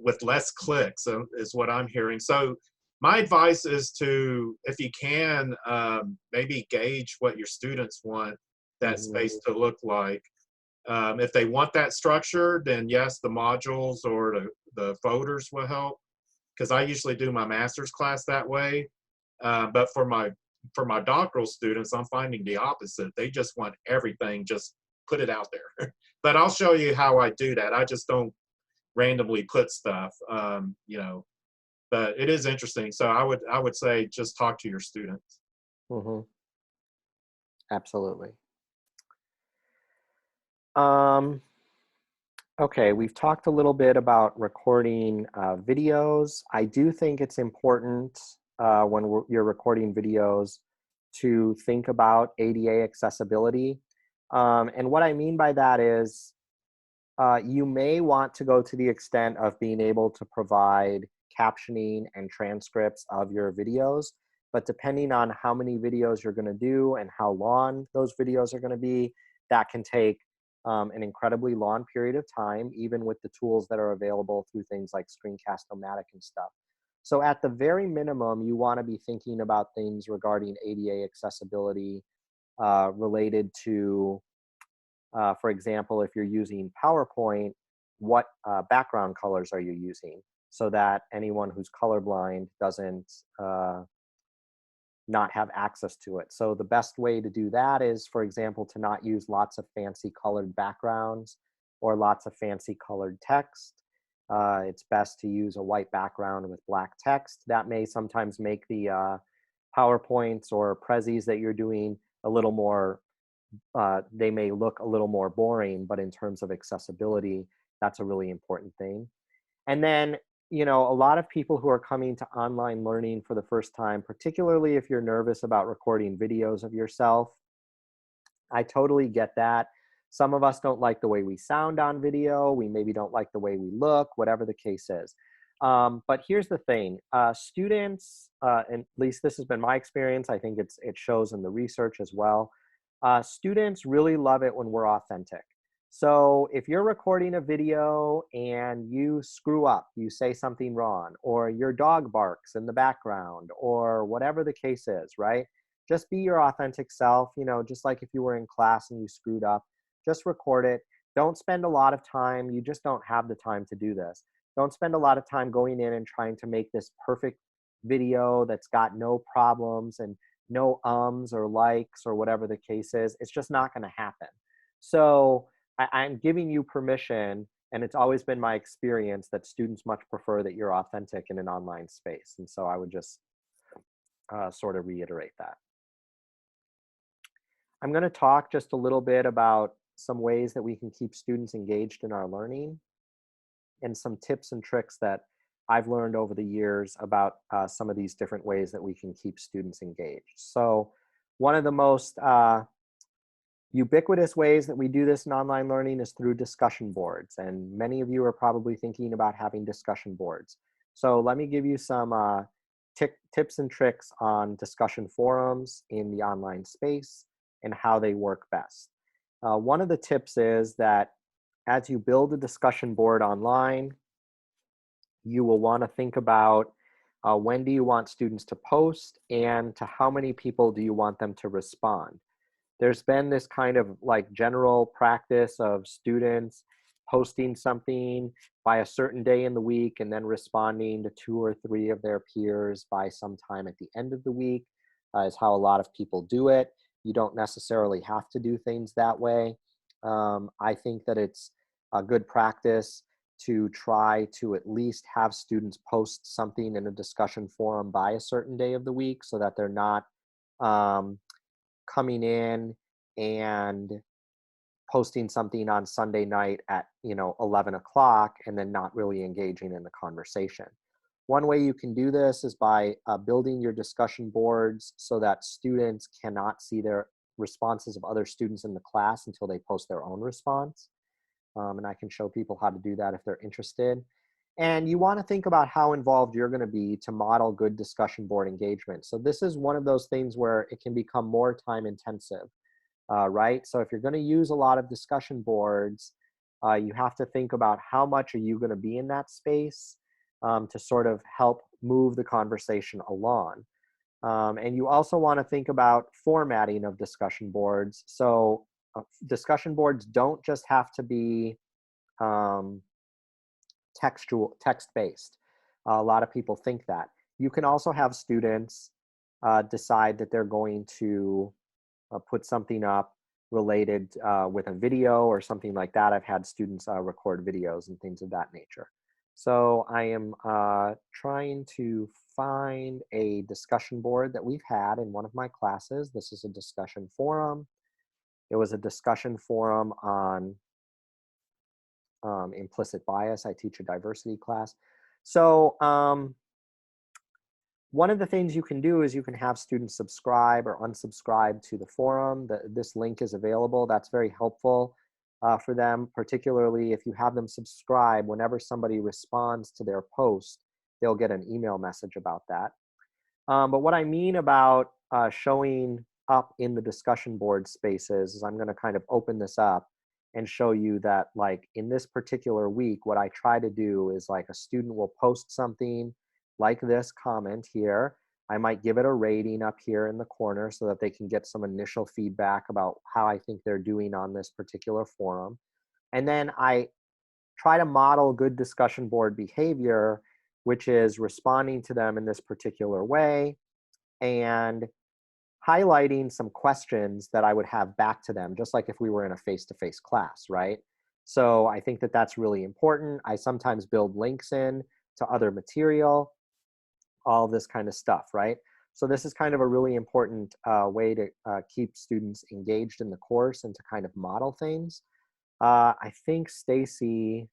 with less clicks, is what I'm hearing. So my advice is to, if you can, maybe gauge what your students want that Hmm. space to look like. If they want that structure, then yes, the modules or the folders will help, because I usually do my master's class that way. But for my doctoral students, I'm finding the opposite. They just want everything, just put it out there. But I'll show you how I do that. I just don't randomly put stuff, but it is interesting. So I would say just talk to your students. Hmm. Absolutely. Um, okay, we've talked a little bit about recording videos. I do think it's important when you're recording videos to think about ADA accessibility. And what I mean by that is you may want to go to the extent of being able to provide captioning and transcripts of your videos. But depending on how many videos you're going to do and how long those videos are going to be, that can take an incredibly long period of time, even with the tools that are available through things like Screencast-O-Matic and stuff. So at the very minimum, you want to be thinking about things regarding ADA accessibility related to for example, if you're using PowerPoint, what background colors are you using so that anyone who's colorblind doesn't not have access to it. So the best way to do that is, for example, to not use lots of fancy colored backgrounds or lots of fancy colored text. It's best to use a white background with black text. That may sometimes make the PowerPoints or Prezis that you're doing a little more they may look a little more boring, but in terms of accessibility, that's a really important thing. And then, a lot of people who are coming to online learning for the first time, particularly if you're nervous about recording videos of yourself, I totally get that. Some of us don't like the way we sound on video. We maybe don't like the way we look, whatever the case is. But here's the thing, students, and at least this has been my experience, I think it shows in the research as well, students really love it when we're authentic. So if you're recording a video and you screw up, you say something wrong, or your dog barks in the background, or whatever the case is, right? Just be your authentic self, just like if you were in class and you screwed up, just record it. Don't spend a lot of time. You just don't have the time to do this. Don't spend a lot of time going in and trying to make this perfect video that's got no problems and no ums or likes or whatever the case is. It's just not going to happen. So I'm giving you permission, and it's always been my experience that students much prefer that you're authentic in an online space. And so I would just sort of reiterate that. I'm going to talk just a little bit about some ways that we can keep students engaged in our learning and some tips and tricks that I've learned over the years about some of these different ways that we can keep students engaged. So one of the most ubiquitous ways that we do this in online learning is through discussion boards. And many of you are probably thinking about having discussion boards. So let me give you some tips and tricks on discussion forums in the online space and how they work best. One of the tips is that as you build a discussion board online, you will want to think about when do you want students to post and to how many people do you want them to respond. There's been this kind of like general practice of students posting something by a certain day in the week and then responding to 2 or 3 of their peers by some time at the end of the week, is how a lot of people do it. You don't necessarily have to do things that way. I think that it's a good practice to try to at least have students post something in a discussion forum by a certain day of the week so that they're not coming in and posting something on Sunday night at 11 o'clock and then not really engaging in the conversation. One way you can do this is by building your discussion boards so that students cannot see their responses of other students in the class until they post their own response. And I can show people how to do that if they're interested. And you want to think about how involved you're going to be to model good discussion board engagement. So this is one of those things where it can become more time intensive, right? So if you're going to use a lot of discussion boards, you have to think about how much are you going to be in that space to sort of help move the conversation along. And you also want to think about formatting of discussion boards. So discussion boards don't just have to be text-based. A lot of people think that. You can also have students decide that they're going to put something up related with a video or something like that. I've had students record videos and things of that nature. So I am trying to find a discussion board that we've had in one of my classes. This is a discussion forum. It was a discussion forum on implicit bias. I teach a diversity class. So one of the things you can do is you can have students subscribe or unsubscribe to the forum. This link is available. That's very helpful for them, particularly if you have them subscribe. Whenever somebody responds to their post, they'll get an email message about that. But what I mean about showing up in the discussion board spaces is I'm going to kind of open this up and show you that, like, in this particular week, what I try to do is, like, a student will post something like this comment here. I might give it a rating up here in the corner so that they can get some initial feedback about how I think they're doing on this particular forum. And then I try to model good discussion board behavior, which is responding to them in this particular way and highlighting some questions that I would have back to them, just like if we were in a face-to-face class, right? So I think that that's really important. I sometimes build links in to other material, all this kind of stuff, right? So this is kind of a really important way to keep students engaged in the course and to kind of model things. I think Stacy,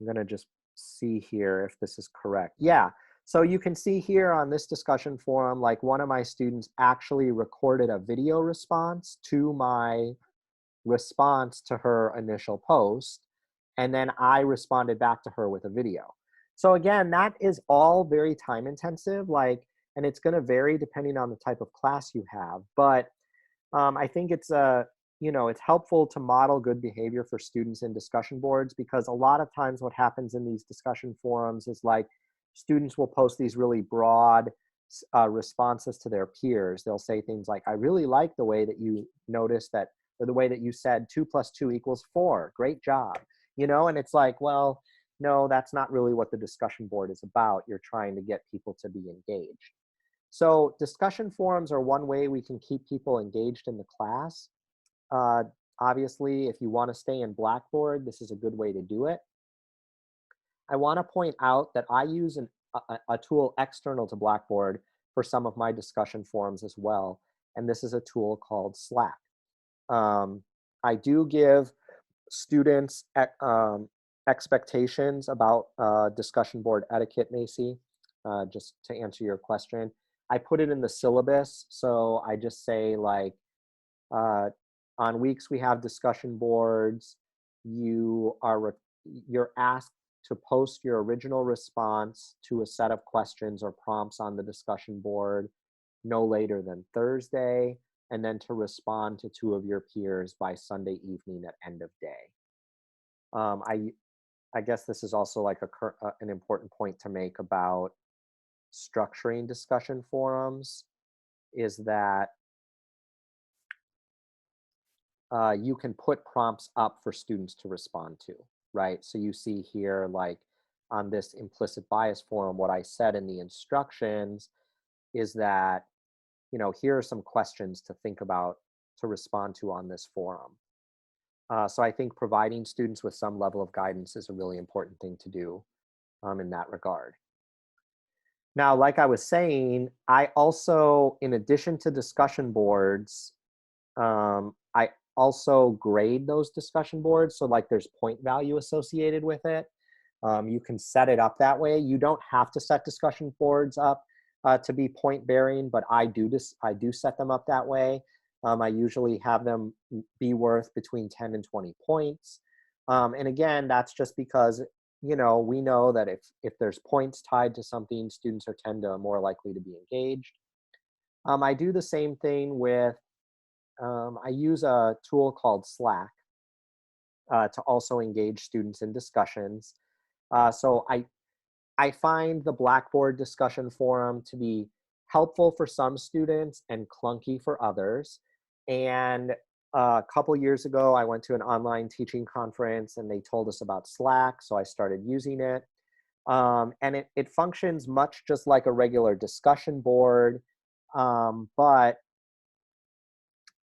I'm gonna just see here if this is correct. Yeah, so you can see here on this discussion forum, like, one of my students actually recorded a video response to my response to her initial post, and then I responded back to her with a video. So again, that is all very time intensive, like, and it's going to vary depending on the type of class you have. But I think it's it's helpful to model good behavior for students in discussion boards, because a lot of times what happens in these discussion forums is, like, students will post these really broad responses to their peers. They'll say things like, I really like the way that you noticed that, or the way that you said 2 + 2 = 4. Great job. And it's like, well, no, that's not really what the discussion board is about. You're trying to get people to be engaged. So discussion forums are one way we can keep people engaged in the class. Obviously, if you want to stay in Blackboard, this is a good way to do it. I want to point out that I use a tool external to Blackboard for some of my discussion forums as well, and this is a tool called Slack. I do give students expectations about discussion board etiquette, Macy, just to answer your question. I put it in the syllabus, so I just say, like, on weeks we have discussion boards, you're asked to post your original response to a set of questions or prompts on the discussion board no later than Thursday, and then to respond to 2 of your peers by Sunday evening at end of day. I guess this is also, like, an important point to make about structuring discussion forums, is that you can put prompts up for students to respond to, right? So you see here, like, on this implicit bias forum, what I said in the instructions is that, here are some questions to think about to respond to on this forum. So I think providing students with some level of guidance is a really important thing to do in that regard. Now, like I was saying, I also, in addition to discussion boards, I also grade those discussion boards. So, like, there's point value associated with it. You can set it up that way. You don't have to set discussion boards up to be point bearing, but I do set them up that way. I usually have them be worth between 10 and 20 points. And again, that's just because, we know that if there's points tied to something, students are more likely to be engaged. I do the same thing with, I use a tool called Slack to also engage students in discussions. So I find the Blackboard discussion forum to be helpful for some students and clunky for others. And a couple years ago, I went to an online teaching conference and they told us about Slack, so I started using it. And it functions much just like a regular discussion board, but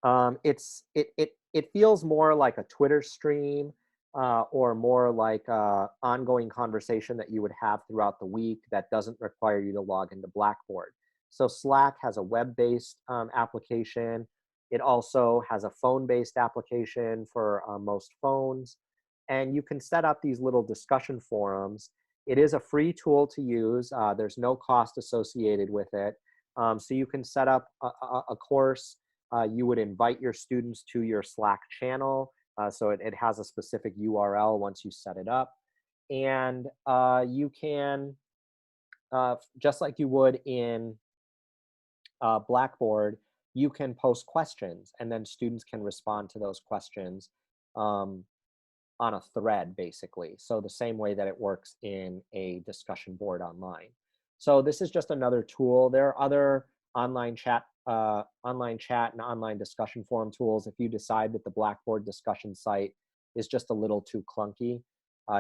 it feels more like a Twitter stream, or more like a ongoing conversation that you would have throughout the week that doesn't require you to log into Blackboard. So Slack has a web-based application. It also has a phone-based application for most phones. And you can set up these little discussion forums. It is a free tool to use. There's no cost associated with it. So you can set up a course. You would invite your students to your Slack channel. So it has a specific URL once you set it up. And you can, just like you would in Blackboard, you can post questions and then students can respond to those questions on a thread, basically. So the same way that it works in a discussion board online. So this is just another tool. There are other online chat and online discussion forum tools. If you decide that the Blackboard discussion site is just a little too clunky,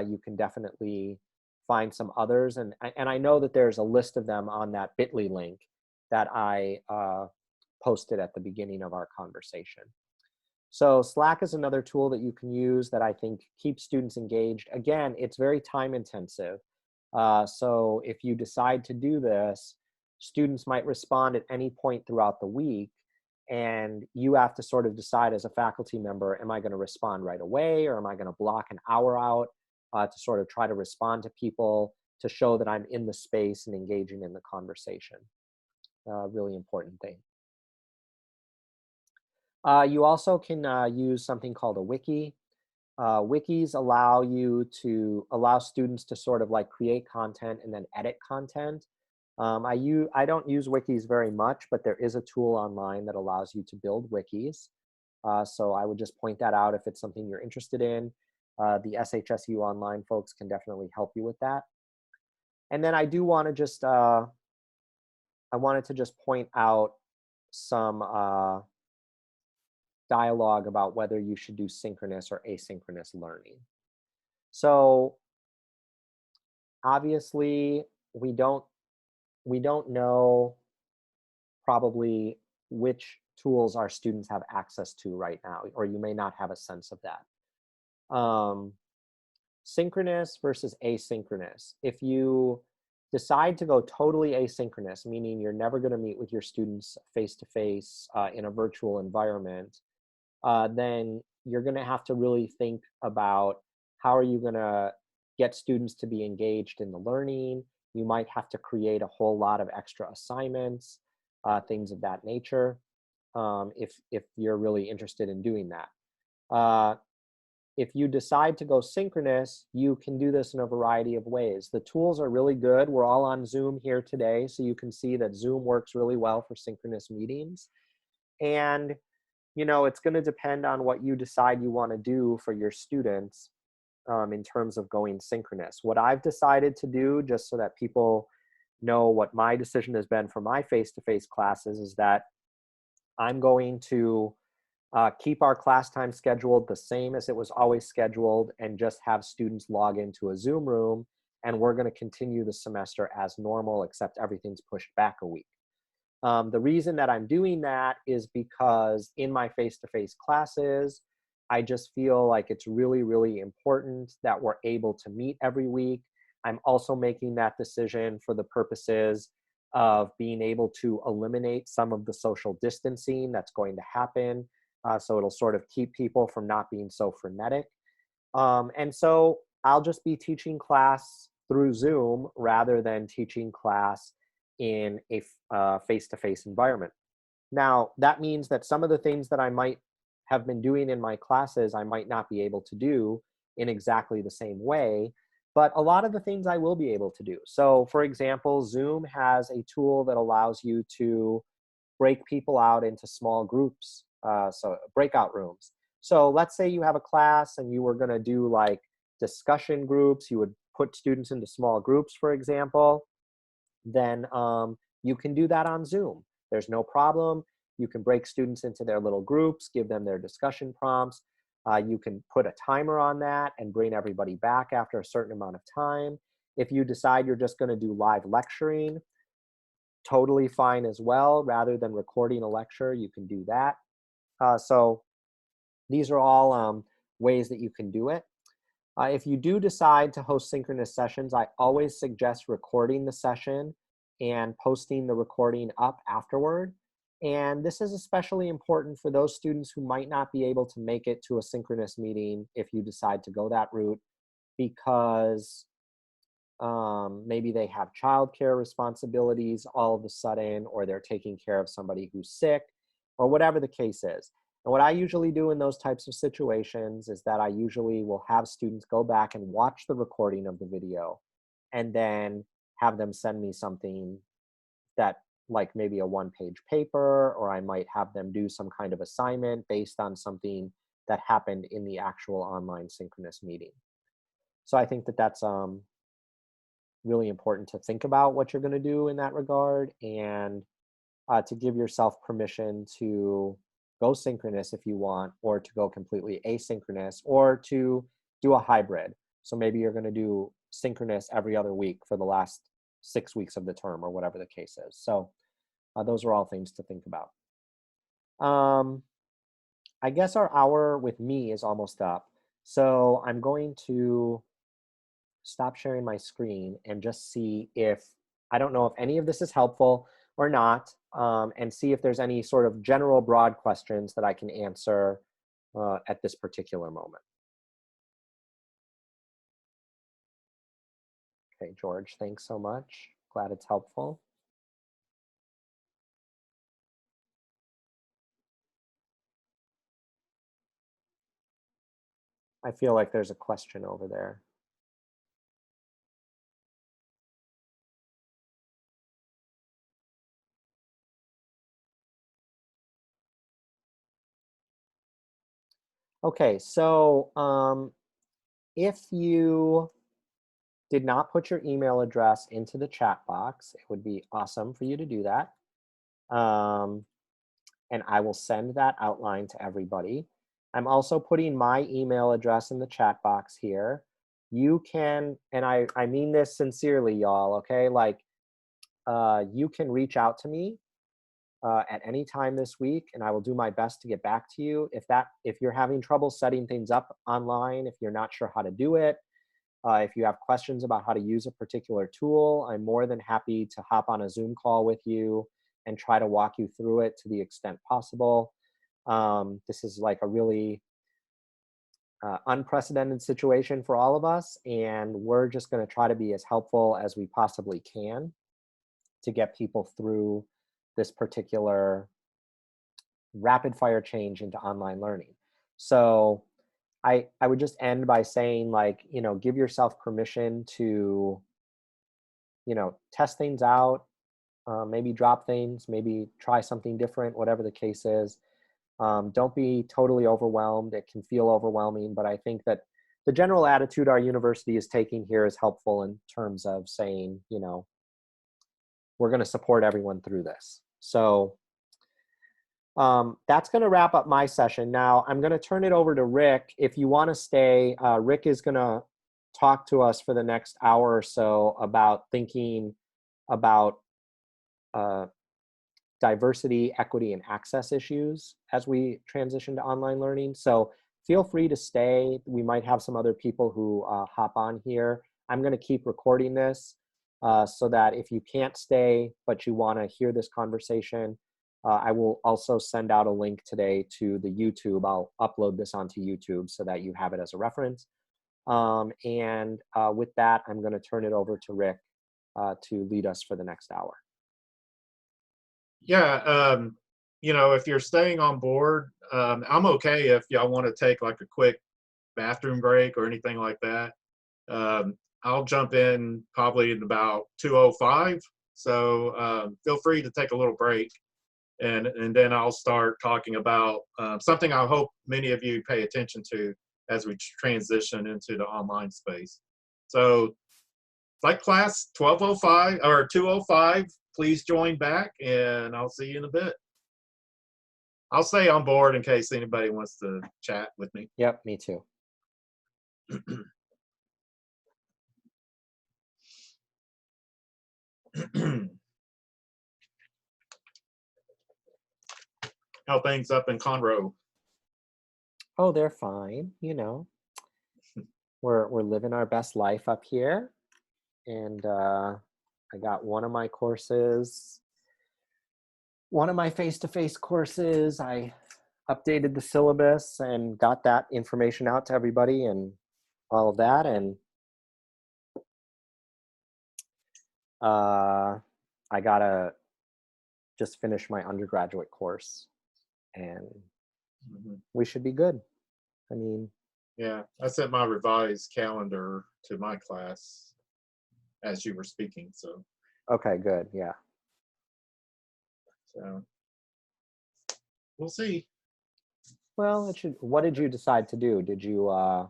you can definitely find some others. And I know that there's a list of them on that bit.ly link that I posted at the beginning of our conversation. So Slack is another tool that you can use that I think keeps students engaged. Again, it's very time intensive. So if you decide to do this, students might respond at any point throughout the week, and you have to sort of decide as a faculty member, am I going to respond right away, or am I going to block an hour out to sort of try to respond to people to show that I'm in the space and engaging in the conversation. Really important thing. You also can use something called a wiki. Wikis allow students to sort of like create content and then edit content. I don't use wikis very much, but there is a tool online that allows you to build wikis. So I would just point that out if it's something you're interested in. The SHSU Online folks can definitely help you with that. And then I do want to just, I wanted to just point out some dialogue about whether you should do synchronous or asynchronous learning. So obviously we don't know probably which tools our students have access to right now, or you may not have a sense of that. Synchronous versus asynchronous. If you decide to go totally asynchronous, meaning you're never going to meet with your students face-to-face in a virtual environment, then you're going to have to really think about how are you going to get students to be engaged in the learning. You might have to create a whole lot of extra assignments, things of that nature, if you're really interested in doing that. If you decide to go synchronous, you can do this in a variety of ways. The tools are really good. We're all on Zoom here today, so you can see that Zoom works really well for synchronous meetings. And it's going to depend on what you decide you want to do for your students in terms of going synchronous. What I've decided to do, just so that people know what my decision has been for my face-to-face classes, is that I'm going to keep our class time scheduled the same as it was always scheduled and just have students log into a Zoom room, and we're going to continue the semester as normal, except everything's pushed back a week. The reason that I'm doing that is because in my face-to-face classes, I just feel like it's really, really important that we're able to meet every week. I'm also making that decision for the purposes of being able to eliminate some of the social distancing that's going to happen. So it'll sort of keep people from not being so frenetic. And so I'll just be teaching class through Zoom rather than teaching class in a face-to-face environment. Now, that means that some of the things that I might have been doing in my classes, I might not be able to do in exactly the same way, but a lot of the things I will be able to do. So, for example, Zoom has a tool that allows you to break people out into small groups, so breakout rooms. So let's say you have a class and you were going to do like discussion groups, you would put students into small groups, for example, then you can do that on Zoom. There's no problem. You can break students into their little groups, give them their discussion prompts. You can put a timer on that and bring everybody back after a certain amount of time. If you decide you're just going to do live lecturing, totally fine as well. Rather than recording a lecture, you can do that. So these are all ways that you can do it. If you do decide to host synchronous sessions, I always suggest recording the session and posting the recording up afterward. And this is especially important for those students who might not be able to make it to a synchronous meeting if you decide to go that route, because maybe they have childcare responsibilities all of a sudden, or they're taking care of somebody who's sick, or whatever the case is. And what I usually do in those types of situations is that I usually will have students go back and watch the recording of the video and then have them send me something that, like maybe a one-page paper, or I might have them do some kind of assignment based on something that happened in the actual online synchronous meeting. So I think that that's really important to think about what you're going to do in that regard, and to give yourself permission to go synchronous if you want, or to go completely asynchronous, or to do a hybrid. So maybe you're going to do synchronous every other week for the last 6 weeks of the term, or whatever the case is. So those are all things to think about. I guess our hour with me is almost up. So I'm going to stop sharing my screen and just see if, I don't know if any of this is helpful or not, and see if there's any sort of general broad questions that I can answer at this particular moment. Okay, George, thanks so much. Glad it's helpful. I feel like there's a question over there. Okay, so if you did not put your email address into the chat box, it would be awesome for you to do that. And I will send that outline to everybody. I'm also putting my email address in the chat box here. You can, and I mean this sincerely, y'all, okay? Like, you can reach out to me at any time this week, and I will do my best to get back to you. If you're having trouble setting things up online, if you're not sure how to do it, if you have questions about how to use a particular tool, I'm more than happy to hop on a Zoom call with you and try to walk you through it to the extent possible. This is like a really unprecedented situation for all of us, and we're just going to try to be as helpful as we possibly can to get people through this particular rapid fire change into online learning. So I would just end by saying, like, give yourself permission to, test things out, maybe drop things, maybe try something different, whatever the case is. Don't be totally overwhelmed. It can feel overwhelming, but I think that the general attitude our university is taking here is helpful in terms of saying, we're going to support everyone through this. So that's going to wrap up my session. Now I'm going to turn it over to Rick. If you want to stay, Rick is going to talk to us for the next hour or so about thinking about diversity, equity, and access issues as we transition to online learning. So feel free to stay. We might have some other people who hop on here. I'm going to keep recording this so that if you can't stay, but you want to hear this conversation, I will also send out a link today to the YouTube. I'll upload this onto YouTube so that you have it as a reference. And with that, I'm going to turn it over to Rick to lead us for the next hour. Yeah, if you're staying on board, I'm okay if y'all want to take like a quick bathroom break or anything like that. I'll jump in probably in about 2:05. So feel free to take a little break, and then I'll start talking about something I hope many of you pay attention to as we transition into the online space. So, like class 12:05 or 2:05, please join back, and I'll see you in a bit. I'll stay on board in case anybody wants to chat with me. Yep, me too. How things up in Conroe? Oh, they're fine. We're living our best life up here, and I got one of my courses, one of my face-to-face courses. I updated the syllabus and got that information out to everybody and all of that, and I gotta just finish my undergraduate course, and we should be good. I mean, Yeah, I sent my revised calendar to my class as you were speaking. So, okay, good. Yeah. so we'll see. Well, what did you decide to do? Did you I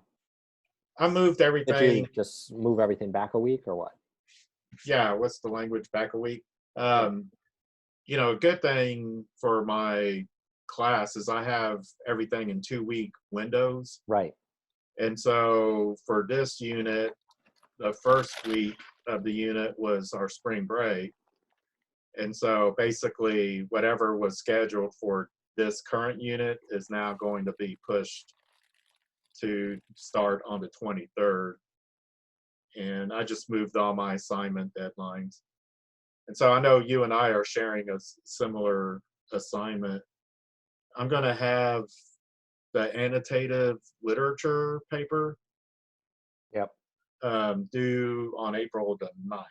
moved everything. just move everything back a week or what? Yeah, what's the language back a week? A good thing for my class is I have everything in 2-week windows. Right. And so for this unit, the first week of the unit was our spring break. And so basically, whatever was scheduled for this current unit is now going to be pushed to start on the 23rd. And I just moved all my assignment deadlines. And so I know you and I are sharing a similar assignment. I'm going to have the annotative literature paper Yep. due on April the 9th.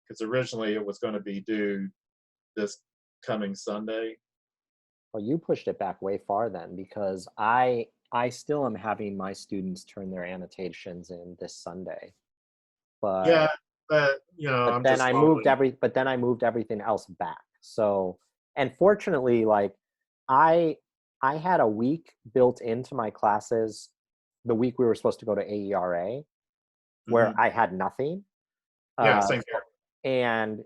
Because originally it was going to be due this coming Sunday. Well, you pushed it back way far then, because I still am having my students turn their annotations in this Sunday. But Yeah, but I'm then just I moved everything else back. So, and fortunately, like I had a week built into my classes the week we were supposed to go to AERA where I had nothing. Yeah, same here. And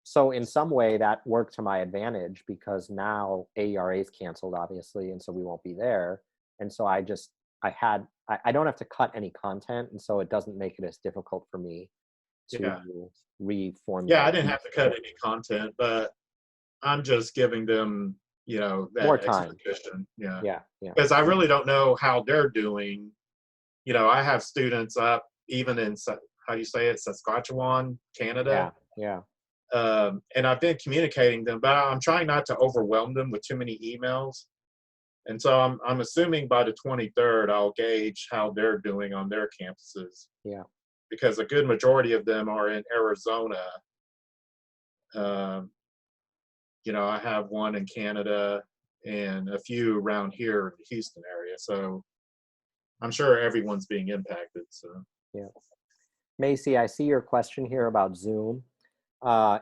so in some way that worked to my advantage, because now AERA is canceled, obviously, and so we won't be there. And so I don't have to cut any content, and so it doesn't make it as difficult for me to reformulate. Yeah, I didn't have to cut any content, but I'm just giving them, that more time. expedition. Yeah. Yeah. Because I really don't know how they're doing. I have students up even in, how do you say it, Saskatchewan, Canada. Yeah. And I've been communicating them, but I'm trying not to overwhelm them with too many emails. And so I'm assuming by the 23rd, I'll gauge how they're doing on their campuses. Yeah. Because a good majority of them are in Arizona. I have one in Canada and a few around here in the Houston area. So I'm sure everyone's being impacted. So yeah. Macy, I see your question here about Zoom.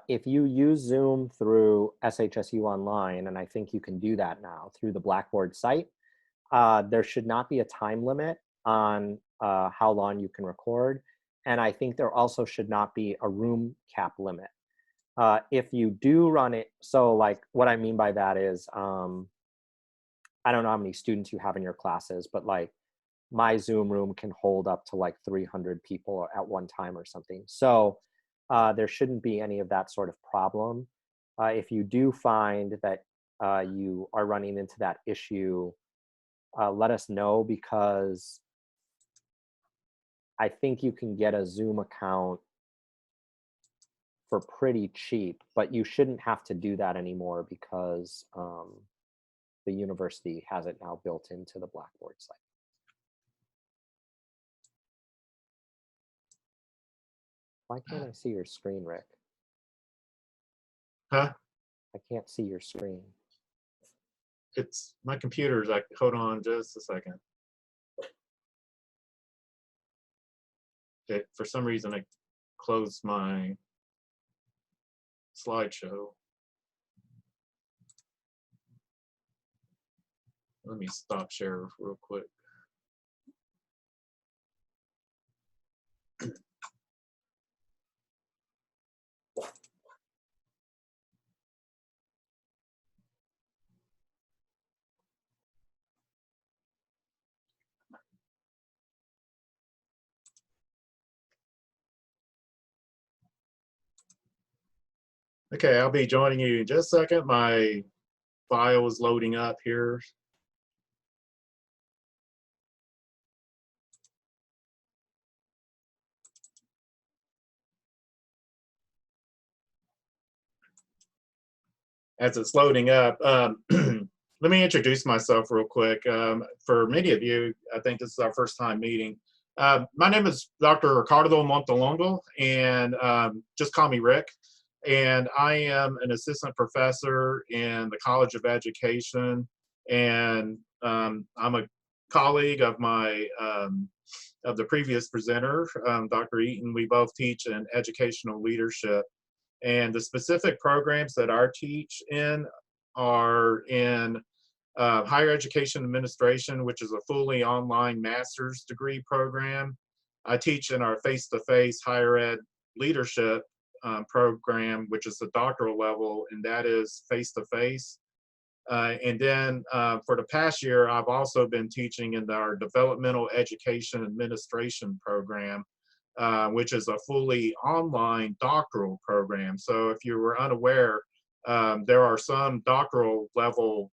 If you use Zoom through SHSU Online, and I think you can do that now through the Blackboard site, there should not be a time limit on how long you can record. And I think there also should not be a room cap limit. If you do run it, so like what I mean by that is, I don't know how many students you have in your classes, but like my Zoom room can hold up to like 300 people at one time or something. So there shouldn't be any of that sort of problem. If you do find that you are running into that issue, let us know, because I think you can get a Zoom account for pretty cheap, but you shouldn't have to do that anymore because the university has it now built into the Blackboard site. Why can't I see your screen, Rick? Huh? I can't see your screen. It's my computer's like, hold on just a second. For some reason, I closed my slideshow. Let me stop share real quick. Okay, I'll be joining you in just a second. My file is loading up here. As it's loading up, let me introduce myself real quick. For many of you, I think this is our first time meeting. My name is Dr. Ricardo Montelongo, and just call me Rick. And I am an assistant professor in the College of Education, and I'm a colleague of my of the previous presenter, Dr. Eaton. We both teach in educational leadership. And the specific programs that I teach in are in higher education administration, which is a fully online master's degree program. I teach in our face-to-face higher ed leadership program, which is the doctoral level, and that is face-to-face. And then for the past year, I've also been teaching in our developmental education administration program, which is a fully online doctoral program. So if you were unaware, there are some doctoral level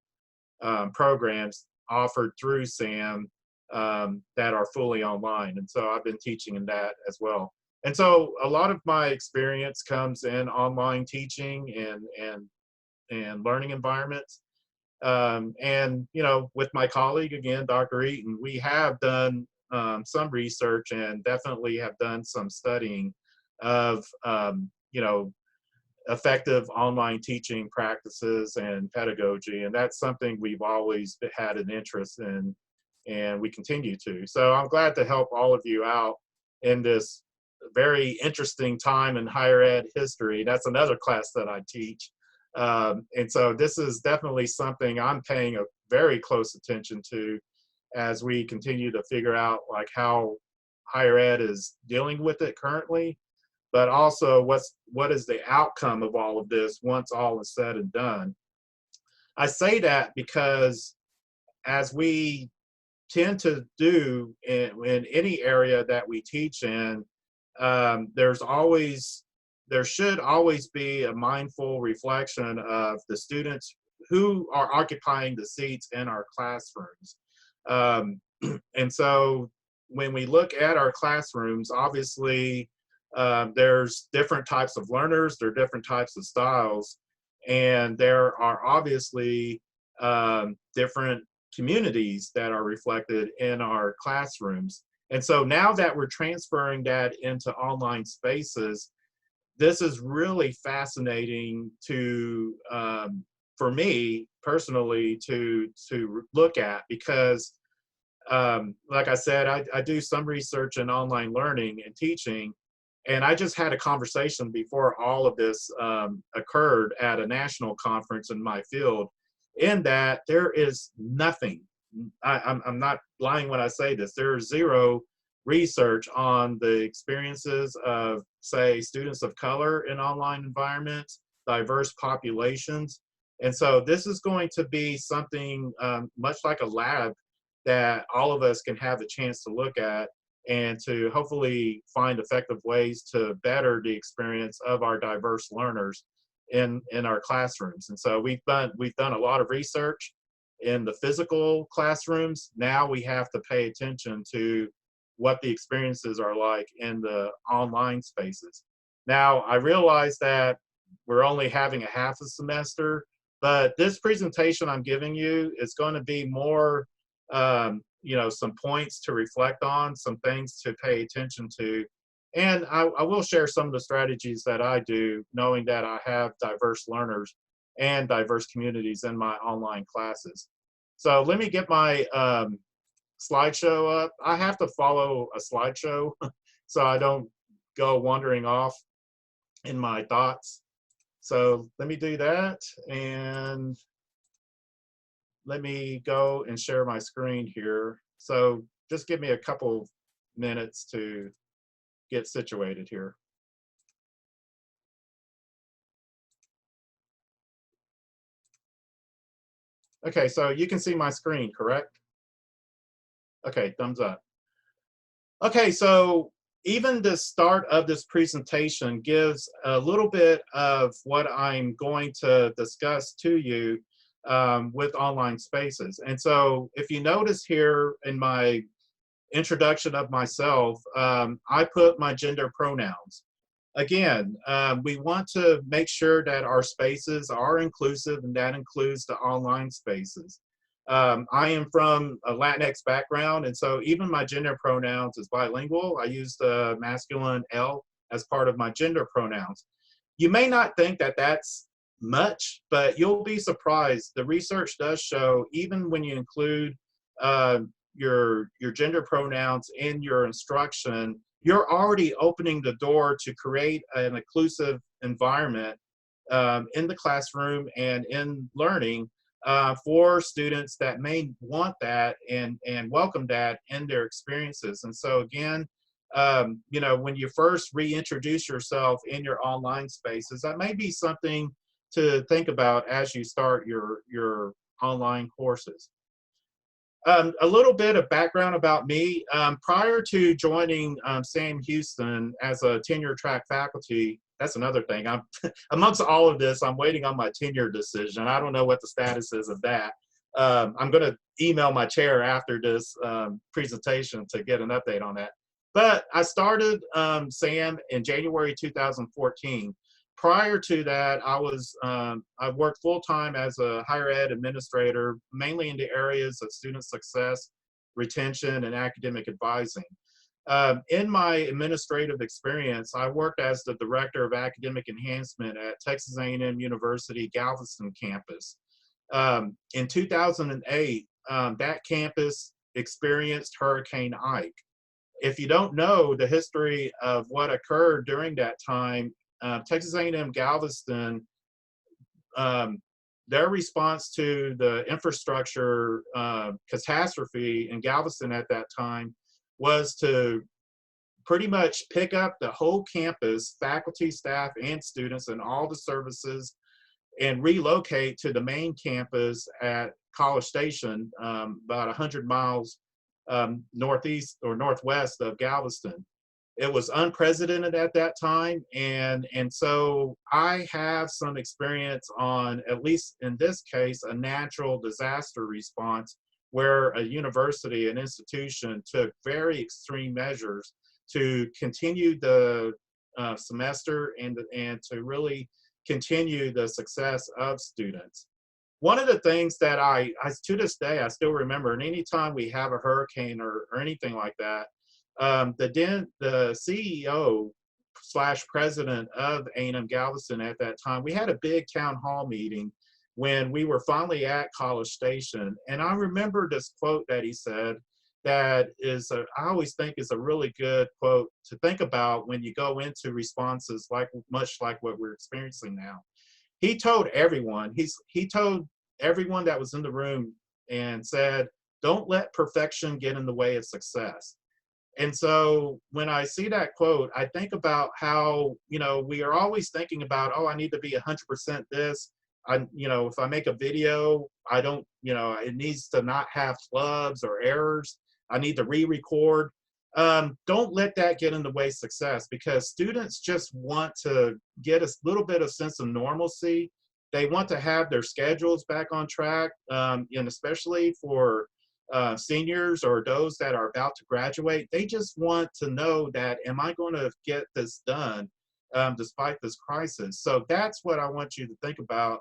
programs offered through SAM that are fully online. And so I've been teaching in that as well. And so a lot of my experience comes in online teaching and learning environments. And, you know, with my colleague, again, Dr. Eaton, we have done some research and definitely have done some studying of, you know, effective online teaching practices and pedagogy. And that's something we've always had an interest in, and we continue to. So I'm glad to help all of you out in this very interesting time in higher ed history. That's another class that I teach. And so this is definitely something I'm paying a very close attention to as we continue to figure out like how higher ed is dealing with it currently, but also what is the outcome of all of this once all is said and done. I say that because as we tend to do in any area that we teach in, there should always be a mindful reflection of the students who are occupying the seats in our classrooms. And so when we look at our classrooms, obviously there's different types of learners, there are different types of styles, and there are obviously different communities that are reflected in our classrooms. And so now that we're transferring that into online spaces, this is really fascinating to, for me personally, to look at, because like I said, I do some research in online learning and teaching, and I just had a conversation before all of this occurred at a national conference in my field, in that there is nothing, I'm not lying when I say this, there is zero research on the experiences of, say, students of color in online environments, diverse populations. And so this is going to be something much like a lab that all of us can have a chance to look at and to hopefully find effective ways to better the experience of our diverse learners in our classrooms. And so we've done a lot of research in the physical classrooms. Now we have to pay attention to what the experiences are like in the online spaces. Now, I realize that we're only having a half a semester, but this presentation I'm giving you is going to be more, you know, some points to reflect on, some things to pay attention to. And I will share some of the strategies that I do, knowing that I have diverse learners and diverse communities in my online classes. So let me get my slideshow up. I have to follow a slideshow so I don't go wandering off in my thoughts. So let me do that, and let me go and share my screen here. So just give me a couple minutes to get situated here. Okay, so you can see my screen, correct? Okay, thumbs up. Okay, so even the start of this presentation gives a little bit of what I'm going to discuss to you with online spaces. And so if you notice here in my introduction of myself, I put my gender pronouns. Again, we want to make sure that our spaces are inclusive, and that includes the online spaces. I am from a Latinx background, and so even my gender pronouns is bilingual. I use the masculine L as part of my gender pronouns. You may not think that that's much, but you'll be surprised. The research does show even when you include uh, your gender pronouns in your instruction, you're already opening the door to create an inclusive environment in the classroom and in learning for students that may want that and welcome that in their experiences. And so again, you know, when you first reintroduce yourself in your online spaces, that may be something to think about as you start your online courses. A little bit of background about me. Prior to joining Sam Houston as a tenure track faculty, that's another thing. I'm amongst all of this, I'm waiting on my tenure decision. I don't know what the status is of that. I'm going to email my chair after this presentation to get an update on that. But I started SAM in January 2014. Prior to that, I worked full-time as a higher ed administrator, mainly in the areas of student success, retention, and academic advising. In my administrative experience, I worked as the Director of Academic Enhancement at Texas A&M University Galveston campus. In 2008, that campus experienced Hurricane Ike. If you don't know the history of what occurred during that time, Texas A&M Galveston, their response to the infrastructure catastrophe in Galveston at that time was to pretty much pick up the whole campus, faculty, staff, and students, and all the services, and relocate to the main campus at College Station, about 100 miles northeast or northwest of Galveston. It was unprecedented at that time, and so I have some experience on, at least in this case, a natural disaster response where a university, an institution, took very extreme measures to continue the semester and to really continue the success of students. One of the things that I to this day, I still remember, and anytime we have a hurricane or anything like that, the CEO slash president of A&M Galveston at that time, we had a big town hall meeting when we were finally at College Station. And I remember this quote that he said that is, I always think is a really good quote to think about when you go into responses much like what we're experiencing now. He told everyone, he told everyone that was in the room and said, don't let perfection get in the way of success. And so when I see that quote, I think about how, you know, we are always thinking about, oh, I need to be 100% this. You know, if I make a video, I don't, you know, it needs to not have flubs or errors. I need to re-record. Don't let that get in the way of success, because students just want to get a little bit of sense of normalcy. They want to have their schedules back on track, and especially for seniors or those that are about to graduate, they just want to know that, am I going to get this done despite this crisis? So that's what I want you to think about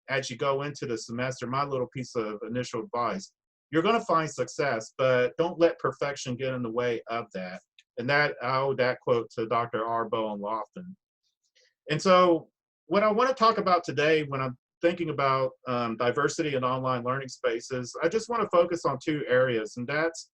as you go into the semester. My little piece of initial advice. you're going to find success, but don't let perfection get in the way of that. And that, I owe that quote to Dr. R. Bowen Lofton. And so what I want to talk about today when I'm thinking about diversity in online learning spaces, I just want to focus on two areas, and that's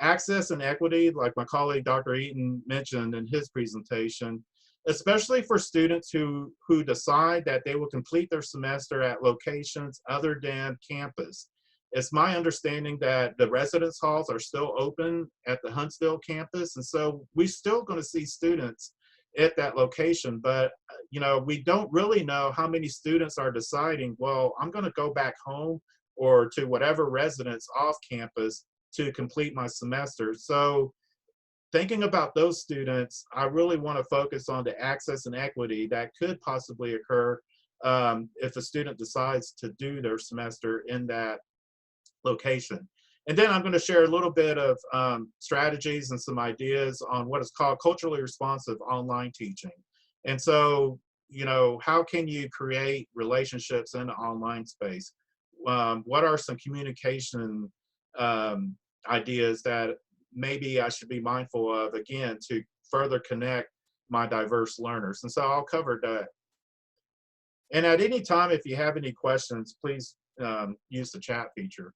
access and equity, like my colleague Dr. Eaton mentioned in his presentation, especially for students who decide that they will complete their semester at locations other than campus. It's my understanding that the residence halls are still open at the Huntsville campus, and so we're still going to see students at that location, but we don't really know how many students are deciding, well, I'm going to go back home or to whatever residence off campus to complete my semester. So thinking about those students, I really want to focus on the access and equity that could possibly occur if a student decides to do their semester in that location. And then I'm going to share a little bit of strategies and some ideas on what is called culturally responsive online teaching. And so, how can you create relationships in the online space? What are some communication ideas that maybe I should be mindful of, again, to further connect my diverse learners? And so I'll cover that. And at any time, if you have any questions, please use the chat feature.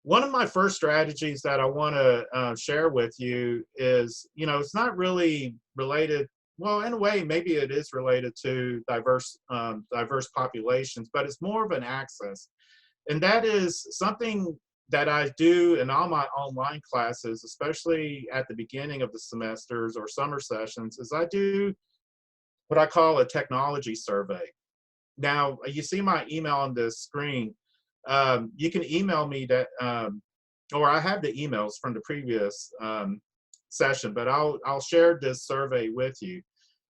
One of my first strategies that I want to share with you is, it's not really related, well, in a way, maybe it is related to diverse populations, but it's more of an access. And that is something that I do in all my online classes, especially at the beginning of the semesters or summer sessions, is I do what I call a technology survey. Now, you see my email on this screen. You can email me that, or I have the emails from the previous session, but I'll share this survey with you.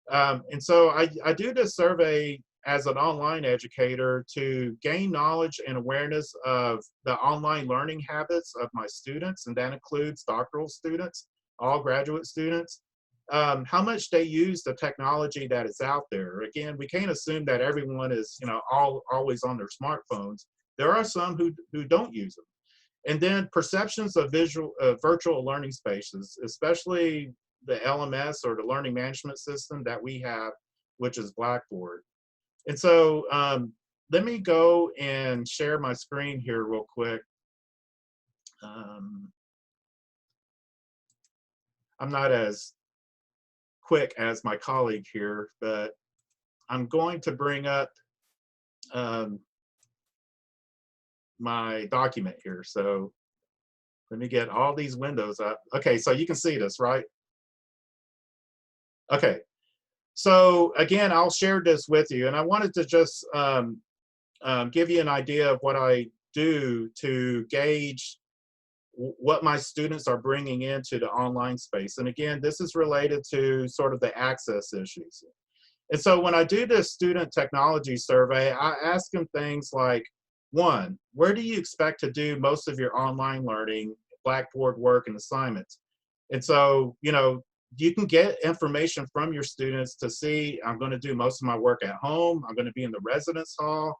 And so I do this survey as an online educator to gain knowledge and awareness of the online learning habits of my students, and that includes doctoral students, all graduate students. How much they use the technology that is out there. Again, we can't assume that everyone is, always on their smartphones. There are some who don't use them. And then perceptions of virtual learning spaces, especially the LMS or the learning management system that we have, which is Blackboard. And so let me go and share my screen here real quick. I'm not as quick as my colleague here, but I'm going to bring up my document here. So let me get all these windows up. Okay, so you can see this, right? Okay, so again, I'll share this with you, and I wanted to just give you an idea of what I do to gauge what my students are bringing into the online space. And again, this is related to sort of the access issues. And so when I do this student technology survey, I ask them things like, one, where do you expect to do most of your online learning, Blackboard work and assignments? And so, you can get information from your students to see, I'm going to do most of my work at home. I'm going to be in the residence hall.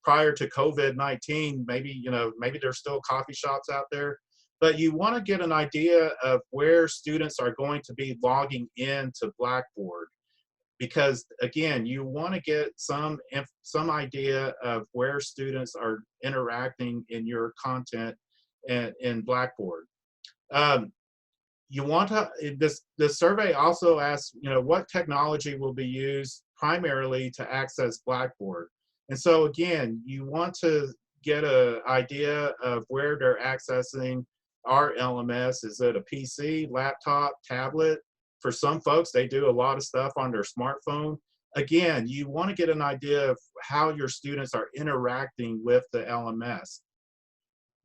Prior to COVID-19, maybe there's still coffee shops out there, but you want to get an idea of where students are going to be logging into Blackboard, because again, you want to get some idea of where students are interacting in your content in Blackboard. You want to, this survey also asks, what technology will be used primarily to access Blackboard. And so again, you want to get an idea of where they're accessing our LMS. Is it a PC, laptop, tablet? For some folks, they do a lot of stuff on their smartphone. Again, you want to get an idea of how your students are interacting with the LMS.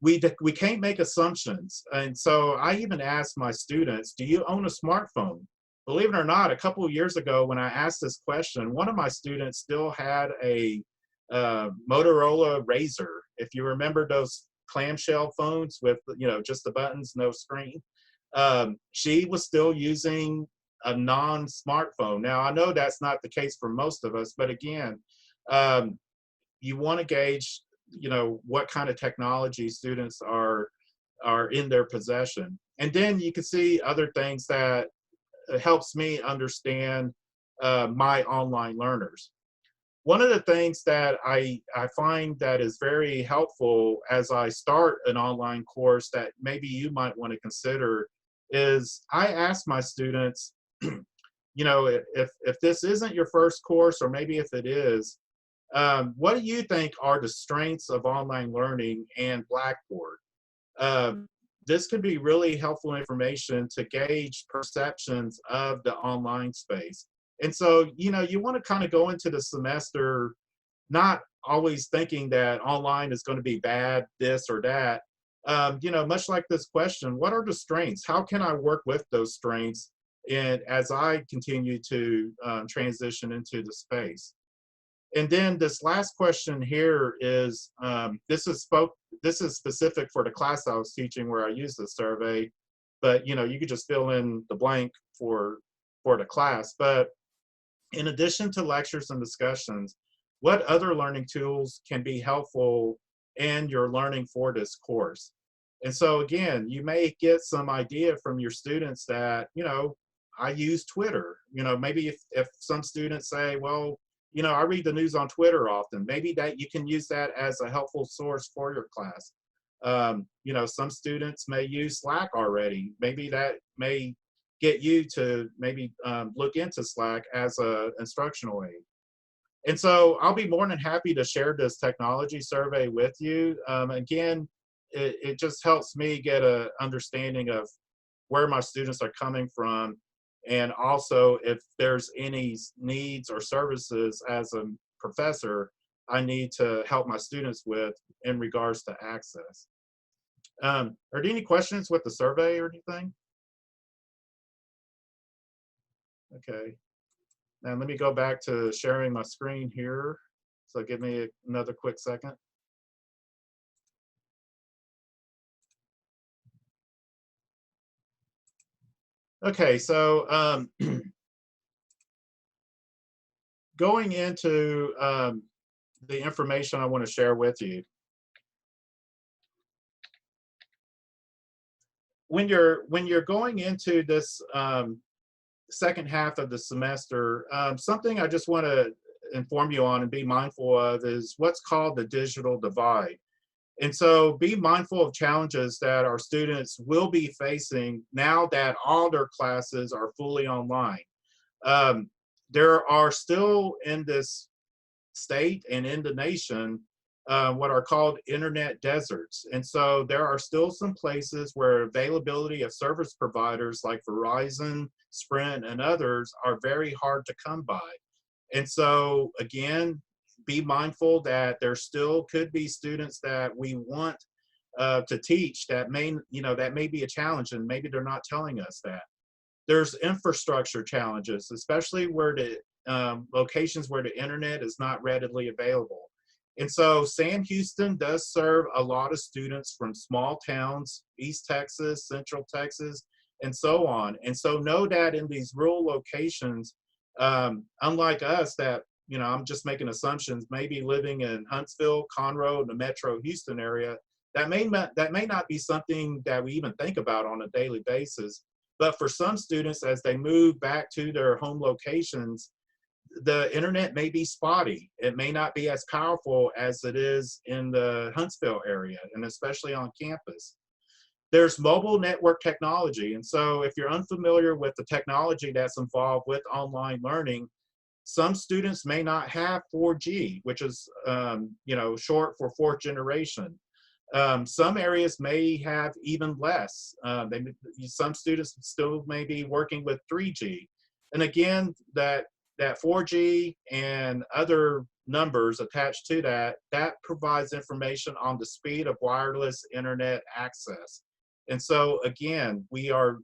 We can't make assumptions. And so I even asked my students, do you own a smartphone? Believe it or not, a couple of years ago when I asked this question, one of my students still had a Motorola Razor. If you remember those clamshell phones with, just the buttons, no screen. She was still using a non-smartphone. Now, I know that's not the case for most of us, but again, you want to gauge what kind of technology students are in their possession. And then you can see other things that helps me understand my online learners. One of the things that I find that is very helpful as I start an online course that maybe you might want to consider is I ask my students, if this isn't your first course, or maybe if it is, what do you think are the strengths of online learning and Blackboard? Um, this could be really helpful information to gauge perceptions of the online space. And so, you want to kind of go into the semester not always thinking that online is going to be bad, this or that. Much like this question, what are the strengths? How can I work with those strengths? And as I continue to transition into the space. And then this last question here is, this is specific for the class I was teaching where I used the survey, but you could just fill in the blank for the class. But in addition to lectures and discussions, what other learning tools can be helpful in your learning for this course? And so again, you may get some idea from your students that, I use Twitter. Maybe if some students say, well, I read the news on Twitter often, maybe that you can use that as a helpful source for your class. Some students may use Slack already. Maybe that may get you to maybe look into Slack as an instructional aid. And so I'll be more than happy to share this technology survey with you. Again, it just helps me get an understanding of where my students are coming from, and also if there's any needs or services as a professor I need to help my students with in regards to access. Are there any questions with the survey or anything? Okay. Now let me go back to sharing my screen here. So give me another quick second. Okay, so going into the information I want to share with you. When you're going into this second half of the semester, something I just want to inform you on and be mindful of is what's called the digital divide. And so be mindful of challenges that our students will be facing now that all their classes are fully online. There are still in this state and in the nation what are called internet deserts. And so there are still some places where availability of service providers like Verizon, Sprint, and others are very hard to come by. And so again, be mindful that there still could be students that we want to teach that may be a challenge, and maybe they're not telling us that. There's infrastructure challenges, especially where the locations where the internet is not readily available. And so Sam Houston does serve a lot of students from small towns, East Texas, Central Texas, and so on. And so know that in these rural locations, unlike us that, I'm just making assumptions, maybe living in Huntsville, Conroe, the Metro Houston area, that may not be something that we even think about on a daily basis. But for some students, as they move back to their home locations, the internet may be spotty. It may not be as powerful as it is in the Huntsville area, and especially on campus. There's mobile network technology. And so if you're unfamiliar with the technology that's involved with online learning, some students may not have 4G, which is short for fourth generation. Some areas may have even less. Some students still may be working with 3G. And again, that 4G and other numbers attached to that provides information on the speed of wireless internet access. And so again, we are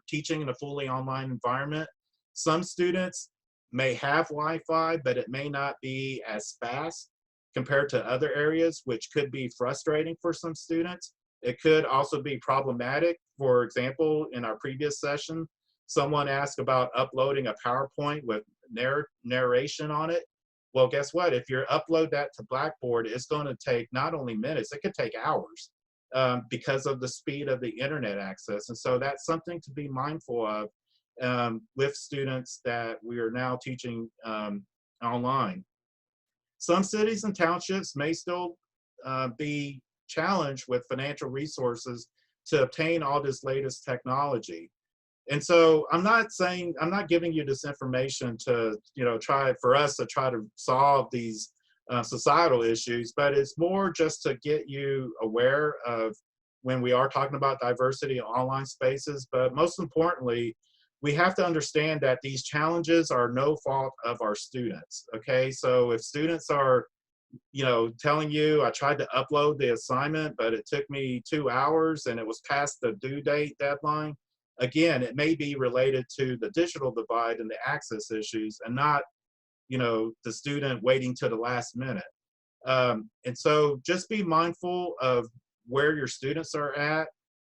teaching in a fully online environment. Some students may have Wi-Fi, but it may not be as fast compared to other areas, which could be frustrating for some students. It could also be problematic. For example, in our previous session, someone asked about uploading a PowerPoint with narration on it. Well, guess what? If you upload that to Blackboard, it's going to take not only minutes, it could take hours because of the speed of the internet access. And so that's something to be mindful of with students that we are now teaching online. Some cities and townships may still be challenged with financial resources to obtain all this latest technology. And so I'm not saying, I'm not giving you this information to, try for us to try to solve these societal issues, but it's more just to get you aware of when we are talking about diversity in online spaces. But most importantly, we have to understand that these challenges are no fault of our students. Okay, so if students are, telling you, I tried to upload the assignment, but it took me 2 hours and it was past the due date deadline. Again, it may be related to the digital divide and the access issues and not, the student waiting to the last minute. And so just be mindful of where your students are at,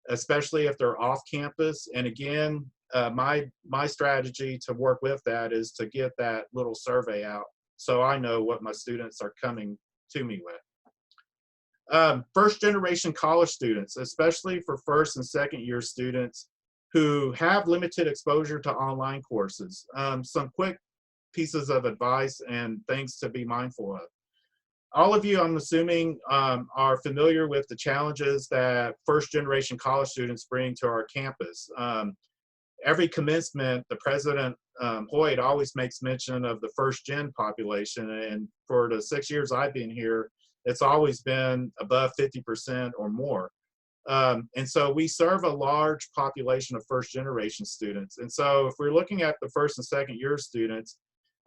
especially if they're off campus. And again, my strategy to work with that is to get that little survey out so I know what my students are coming to me with. First generation college students, especially for first and second year students who have limited exposure to online courses. Some quick pieces of advice and things to be mindful of. All of you, I'm assuming, are familiar with the challenges that first generation college students bring to our campus. Every commencement, the president, Hoyt, always makes mention of the first gen population. And for the 6 years I've been here, it's always been above 50% or more. And so we serve a large population of first generation students. And so if we're looking at the first and second year students,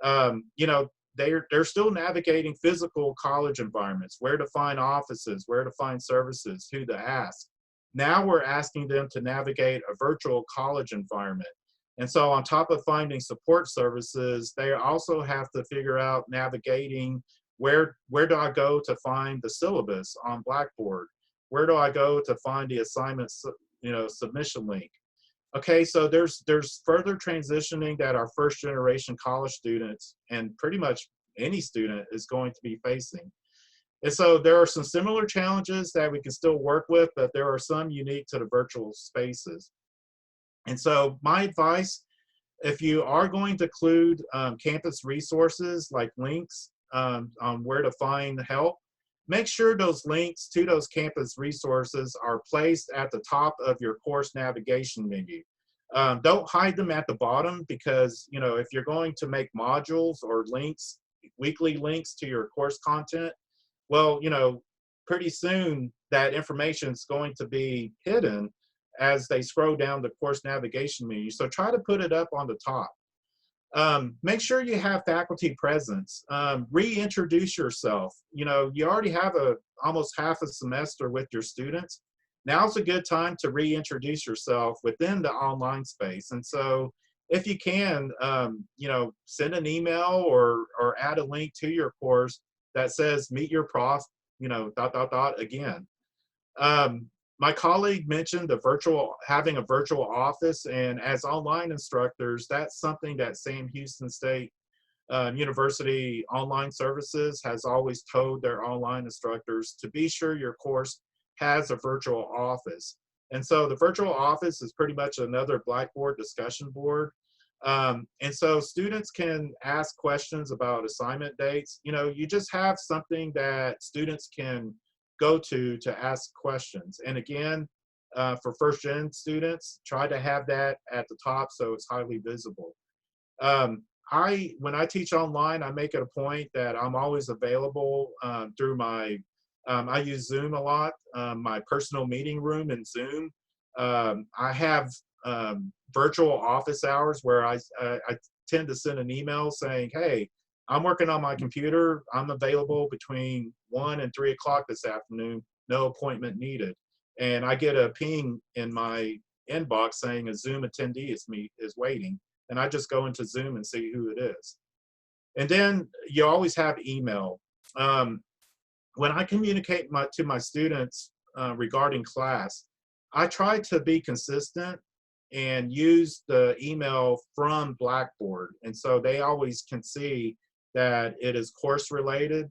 they're still navigating physical college environments, where to find offices, where to find services, who to ask. Now we're asking them to navigate a virtual college environment. And so on top of finding support services, they also have to figure out navigating where do I go to find the syllabus on Blackboard? Where do I go to find the assignment, submission link? Okay, so there's further transitioning that our first generation college students and pretty much any student is going to be facing. And so there are some similar challenges that we can still work with, but there are some unique to the virtual spaces. And so my advice, if you are going to include campus resources like links on where to find help, make sure those links to those campus resources are placed at the top of your course navigation menu. Don't hide them at the bottom because, if you're going to make modules or links, weekly links to your course content, well, pretty soon that information is going to be hidden as they scroll down the course navigation menu. So try to put it up on the top. Make sure you have faculty presence. Reintroduce yourself. You already have almost half a semester with your students. Now's a good time to reintroduce yourself within the online space. And so if you can, send an email or add a link to your course that says meet your prof, again. My colleague mentioned having a virtual office, and as online instructors, that's something that Sam Houston State University Online Services has always told their online instructors to be sure your course has a virtual office. And so the virtual office is pretty much another Blackboard discussion board. And so students can ask questions about assignment dates. You just have something that students can go to ask questions. And again, for first gen students, try to have that at the top so it's highly visible. When I teach online, I make it a point that I'm always available through I use Zoom a lot, my personal meeting room in Zoom. I have virtual office hours where I tend to send an email saying, hey, I'm working on my computer. I'm available between 1 and 3 o'clock this afternoon. No appointment needed. And I get a ping in my inbox saying a Zoom attendee is waiting. And I just go into Zoom and see who it is. And then you always have email. When I communicate to my students regarding class, I try to be consistent and use the email from Blackboard. And so they always can see that it is course related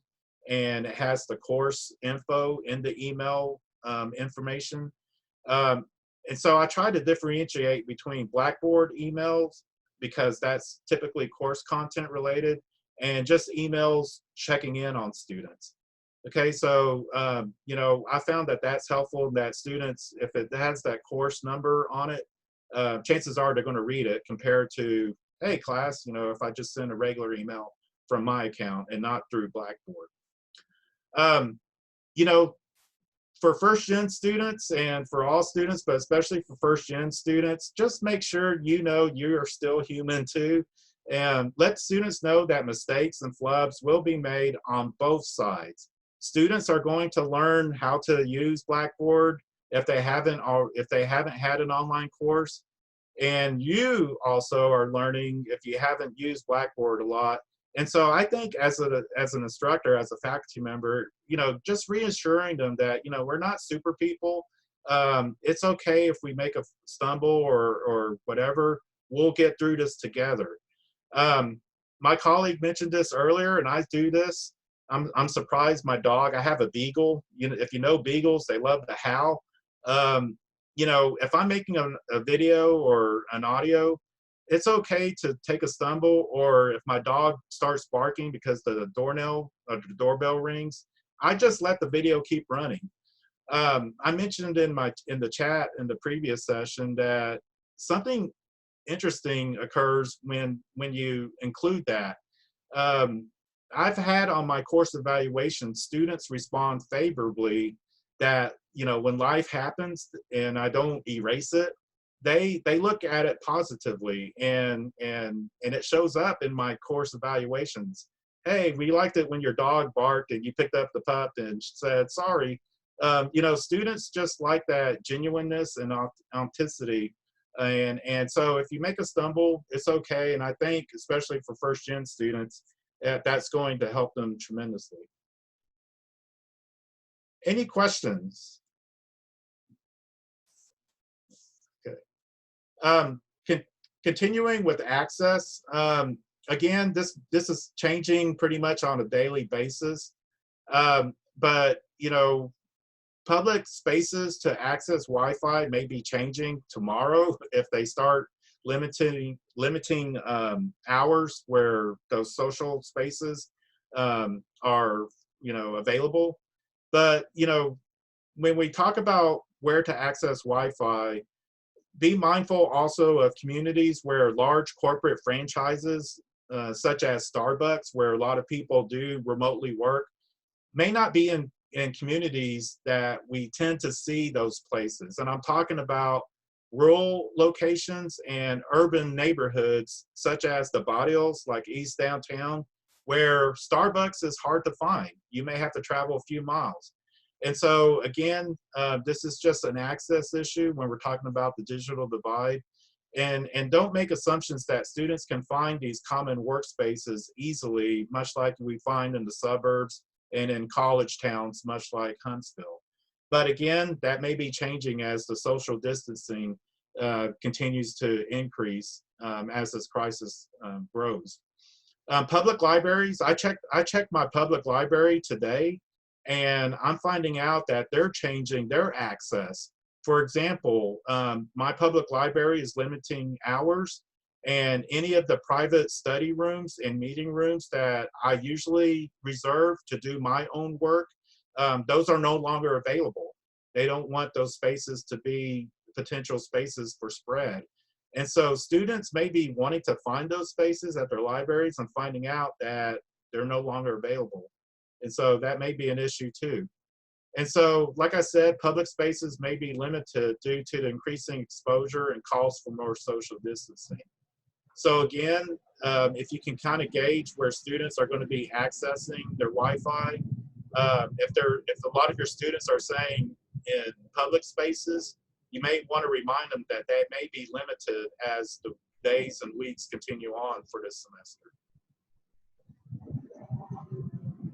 and it has the course info in the email information. Um, and so I try to differentiate between Blackboard emails, because that's typically course content related, and just emails checking in on students. Okay, so you know, I found that that's helpful, that students, if it has that course number on it, chances are they're going to read it, compared to, hey class, you know, if I just send a regular email from my account and not through Blackboard. Um, you know, for first gen students and for all students, but especially for first gen students, just make sure you know you are still human too. And let students know that mistakes and flubs will be made on both sides. Students are going to learn how to use Blackboard if they haven't, or if they haven't had an online course. And you also are learning if you haven't used Blackboard a lot. And so I think as an instructor, as a faculty member, you know, just reassuring them that, you know, we're not super people. It's okay if we make a stumble or whatever. We'll get through this together. My colleague mentioned this earlier, and I do this. I'm surprised my dog, I have a beagle. You know, if you know beagles, they love to howl. Um, you know, if I'm making a video or an audio, it's okay to take a stumble, or if my dog starts barking because the doorbell rings, I just let the video keep running. I mentioned in the chat in the previous session that something interesting occurs when you include that. Um, I've had on my course evaluation students respond favorably, that, you know, when life happens and I don't erase it, they look at it positively, and it shows up in my course evaluations. Hey, we liked it when your dog barked and you picked up the pup and said sorry. You know, students just like that genuineness and authenticity. And so if you make a stumble, it's okay. And I think especially for first gen students, that's going to help them tremendously. Any questions? Okay. Continuing with access, again, this is changing pretty much on a daily basis. But you know, public spaces to access Wi-Fi may be changing tomorrow if they start limiting hours where those social spaces are, you know, available. But you know, when we talk about where to access Wi-Fi, be mindful also of communities where large corporate franchises, such as Starbucks, where a lot of people do remotely work, may not be in communities that we tend to see those places. And I'm talking about rural locations and urban neighborhoods, such as the barrios, like East Downtown, where Starbucks is hard to find. You may have to travel a few miles. And so again, this is just an access issue when we're talking about the digital divide. And don't make assumptions that students can find these common workspaces easily, much like we find in the suburbs and in college towns, much like Huntsville. But again, that may be changing as the social distancing continues to increase as this crisis grows. Public libraries, I checked my public library today, and I'm finding out that they're changing their access. For example, my public library is limiting hours, and any of the private study rooms and meeting rooms that I usually reserve to do my own work, those are no longer available. They don't want those spaces to be potential spaces for spread. And so students may be wanting to find those spaces at their libraries and finding out that they're no longer available. And so that may be an issue too. And so, like I said, public spaces may be limited due to the increasing exposure and calls for more social distancing. So again, if you can kind of gauge where students are going to be accessing their Wi-Fi, if a lot of your students are saying in public spaces, you may want to remind them that they may be limited as the days and weeks continue on for this semester.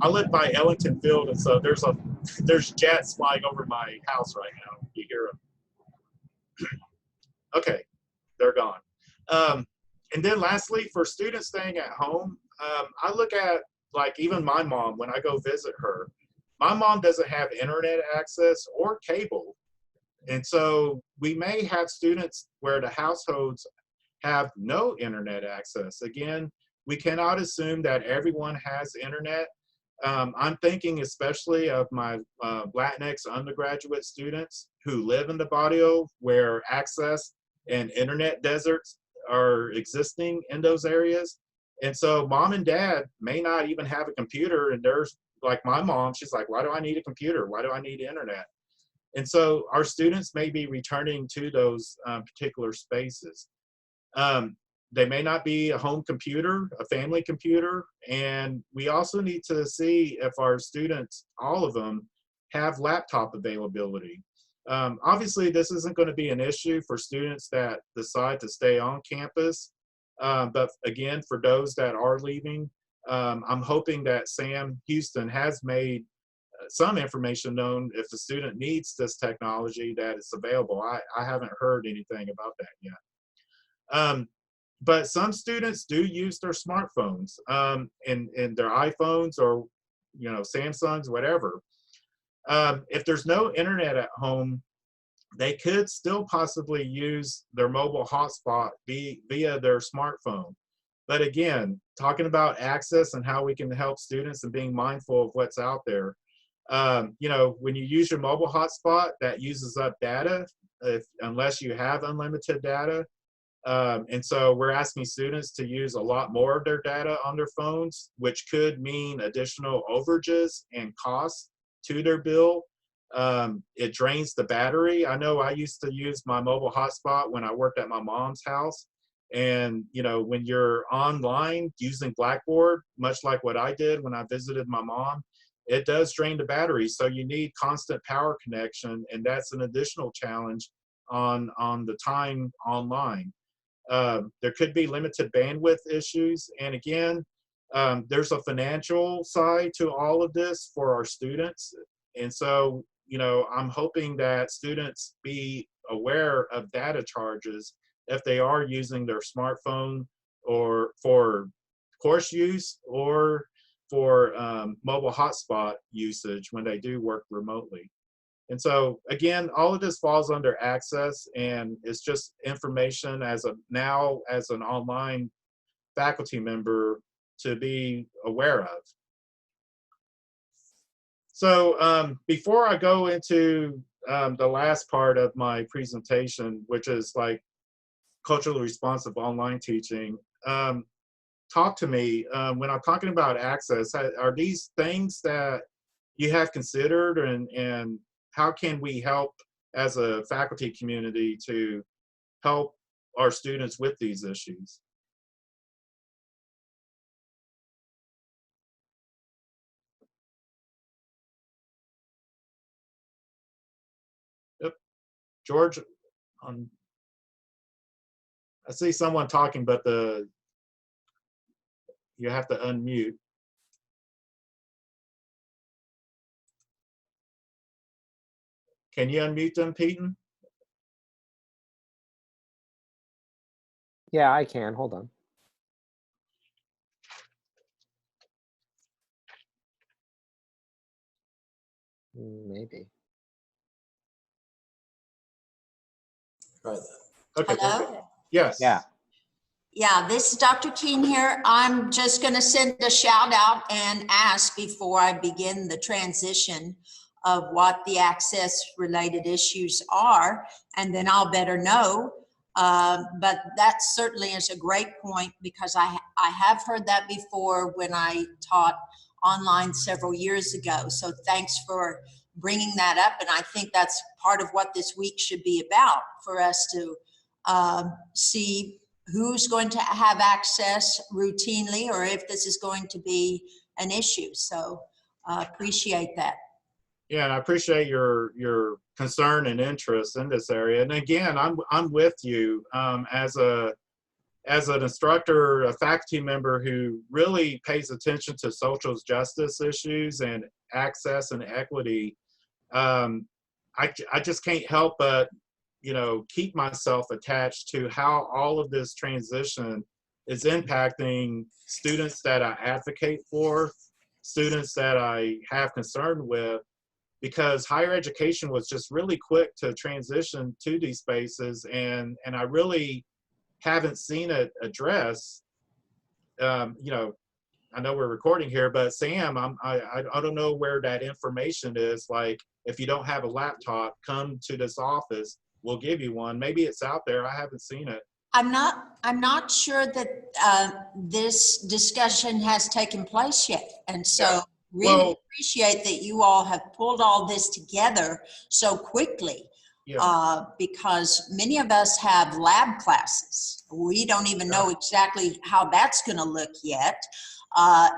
I live by Ellington Field, and so there's jets flying over my house right now. You hear them. Okay, they're gone. And then lastly, for students staying at home, I look at, like, even my mom, when I go visit her, my mom doesn't have internet access or cable. And so we may have students where the households have no internet access. Again, we cannot assume that everyone has internet. I'm thinking especially of my Latinx undergraduate students who live in the barrio where access and internet deserts are existing in those areas. And so mom and dad may not even have a computer, and there's, like my mom, she's like, why do I need a computer? Why do I need internet? And so our students may be returning to those particular spaces. Um, they may not be a home computer, a family computer, and we also need to see if our students, all of them, have laptop availability. Obviously, this isn't going to be an issue for students that decide to stay on campus, but again, for those that are leaving, I'm hoping that Sam Houston has made some information known if the student needs this technology that it's available. I haven't heard anything about that yet. But some students do use their smartphones in their iPhones or, you know, Samsungs, whatever. If there's no internet at home, they could still possibly use their mobile hotspot via their smartphone. But again, talking about access and how we can help students and being mindful of what's out there. You know, when you use your mobile hotspot, that uses up data unless you have unlimited data. And so we're asking students to use a lot more of their data on their phones, which could mean additional overages and costs to their bill. It drains the battery. I know I used to use my mobile hotspot when I worked at my mom's house. And, you know, when you're online using Blackboard, much like what I did when I visited my mom, it does drain the battery. So you need constant power connection. And that's an additional challenge on the time online. There could be limited bandwidth issues. And again, there's a financial side to all of this for our students. And so, you know, I'm hoping that students be aware of data charges if they are using their smartphone or for course use or for mobile hotspot usage when they do work remotely. And so again, all of this falls under access, and it's just information as an online faculty member to be aware of. So before I go into the last part of my presentation, which is like culturally responsive online teaching, talk to me when I'm talking about access. Are these things that you have considered, and how can we help as a faculty community to help our students with these issues? Yep. George, I see someone talking, but you have to unmute. Can you unmute them, Peyton? Yeah, I can. Hold on. Maybe. Right. Okay. Hello? Yes. Yeah. Yeah, this is Dr. Keene here. I'm just going to send a shout out and ask before I begin the transition of what the access related issues are, and then I'll better know. But that certainly is a great point, because I have heard that before when I taught online several years ago. So thanks for bringing that up. And I think that's part of what this week should be about, for us to see who's going to have access routinely, or if this is going to be an issue. So appreciate that. Yeah, and I appreciate your concern and interest in this area. And again, I'm with you as an instructor, a faculty member who really pays attention to social justice issues and access and equity. I just can't help but, you know, keep myself attached to how all of this transition is impacting students that I advocate for, students that I have concern with, because higher education was just really quick to transition to these spaces, and I really haven't seen it address. You know, I know we're recording here, but Sam, I don't know where that information is. Like, if you don't have a laptop, come to this office. We'll give you one. Maybe it's out there. I haven't seen it. I'm not sure that this discussion has taken place yet. And so Yeah. really Well, appreciate that you all have pulled all this together so quickly. yeah. Because many of us have lab classes. We don't even know exactly how that's going to look yet.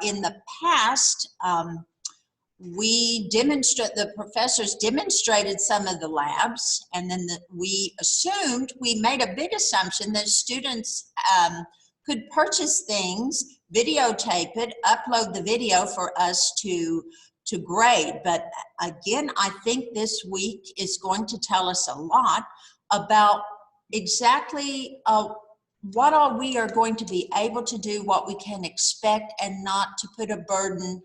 In the past, the professors demonstrated some of the labs, and then we made a big assumption that students could purchase things, videotape it, upload the video for us to grade. But again, I think this week is going to tell us a lot about exactly what all we are going to be able to do, what we can expect, and not to put a burden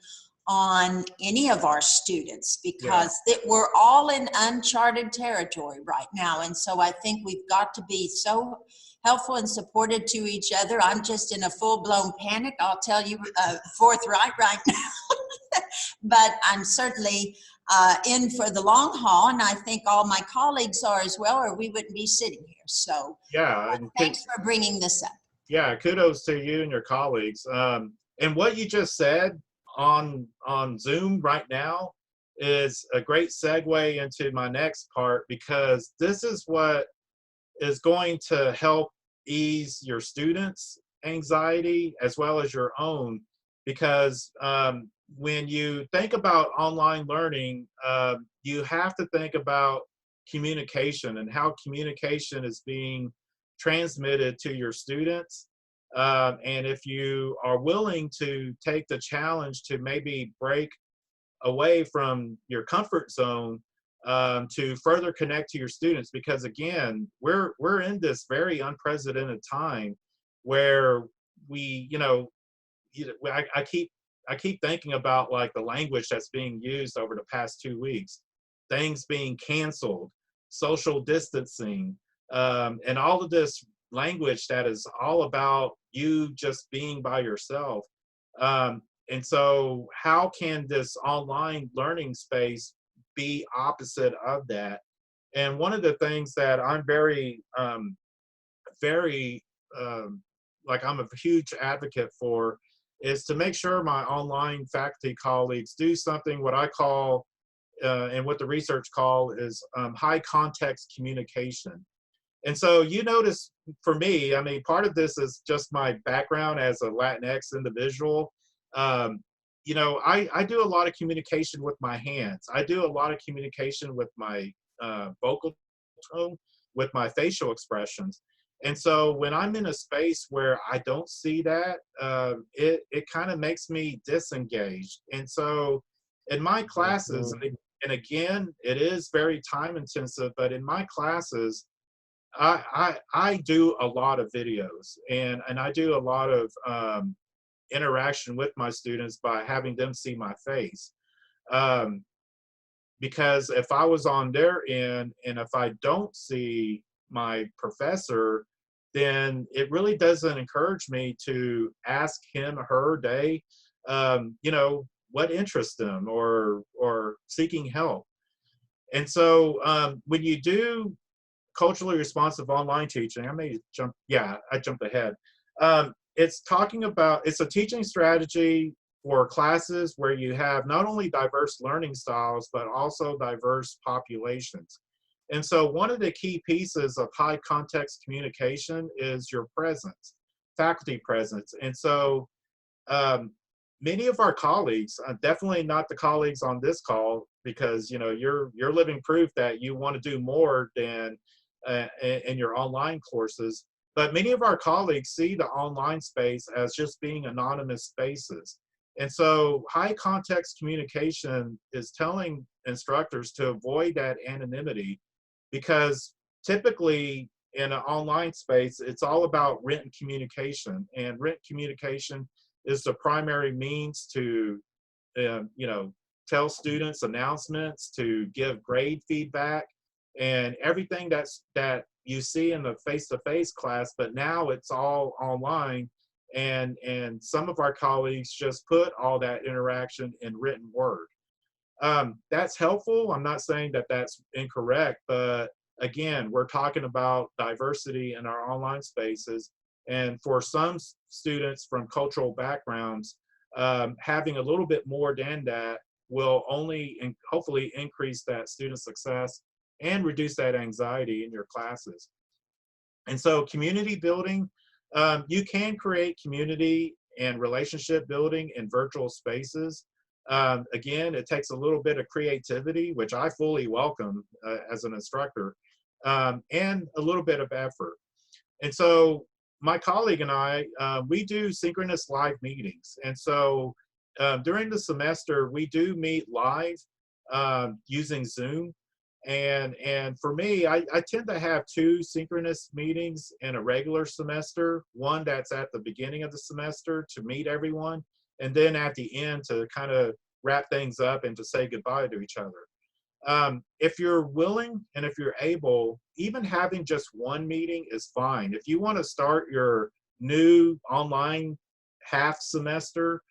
on any of our students, because we're all in uncharted territory right now. And so I think we've got to be so helpful and supportive to each other. I'm just in a full-blown panic, I'll tell you forthright right now. But I'm certainly in for the long haul, and I think all my colleagues are as well, or we wouldn't be sitting here. So Yeah. thanks for bringing this up. Yeah, kudos to you and your colleagues. And what you just said on Zoom right now is a great segue into my next part, because this is what is going to help ease your students' anxiety as well as your own. Because when you think about online learning, you have to think about communication and how communication is being transmitted to your students. And if you are willing to take the challenge to maybe break away from your comfort zone, to further connect to your students, because again, we're in this very unprecedented time where I keep thinking about like the language that's being used over the past 2 weeks, things being canceled, social distancing, and all of this language that is all about you just being by yourself. And so how can this online learning space be opposite of that? And one of the things that I'm very, like I'm a huge advocate for, is to make sure my online faculty colleagues do something what I call, and what the research call is high context communication. And so you notice for me, I mean, part of this is just my background as a Latinx individual. I do a lot of communication with my hands. I do a lot of communication with my vocal tone, with my facial expressions. And so when I'm in a space where I don't see that, it kind of makes me disengaged. And so in my classes, and again, it is very time intensive, but in my classes, I do a lot of videos, and I do a lot of interaction with my students by having them see my face. Because if I was on their end and if I don't see my professor, then it really doesn't encourage me to ask him or her what interests them or seeking help. And so when you do culturally responsive online teaching, I jumped ahead. It's a teaching strategy for classes where you have not only diverse learning styles, but also diverse populations. And so one of the key pieces of high context communication is your presence, faculty presence. And so many of our colleagues, definitely not the colleagues on this call, because you're living proof that you want to do more than in your online courses. But many of our colleagues see the online space as just being anonymous spaces. And so high context communication is telling instructors to avoid that anonymity, because typically in an online space, it's all about written communication, and written communication is the primary means to, you know, tell students announcements, to give grade feedback, and everything that you see in the face-to-face class, but now it's all online, and some of our colleagues just put all that interaction in written word. That's helpful. I'm not saying that that's incorrect, but again, we're talking about diversity in our online spaces. And for some students from cultural backgrounds, having a little bit more than that will only and hopefully increase that student success and reduce that anxiety in your classes. And so community building, you can create community and relationship building in virtual spaces. Again, it takes a little bit of creativity, which I fully welcome as an instructor, and a little bit of effort. And so my colleague and I, we do synchronous live meetings. And so during the semester, we do meet live using Zoom. And for me, I tend to have 2 synchronous meetings in a regular semester, one that's at the beginning of the semester to meet everyone, and then at the end to kind of wrap things up and to say goodbye to each other. If you're willing and if you're able, even having just 1 meeting is fine. If you want to start your new online half semester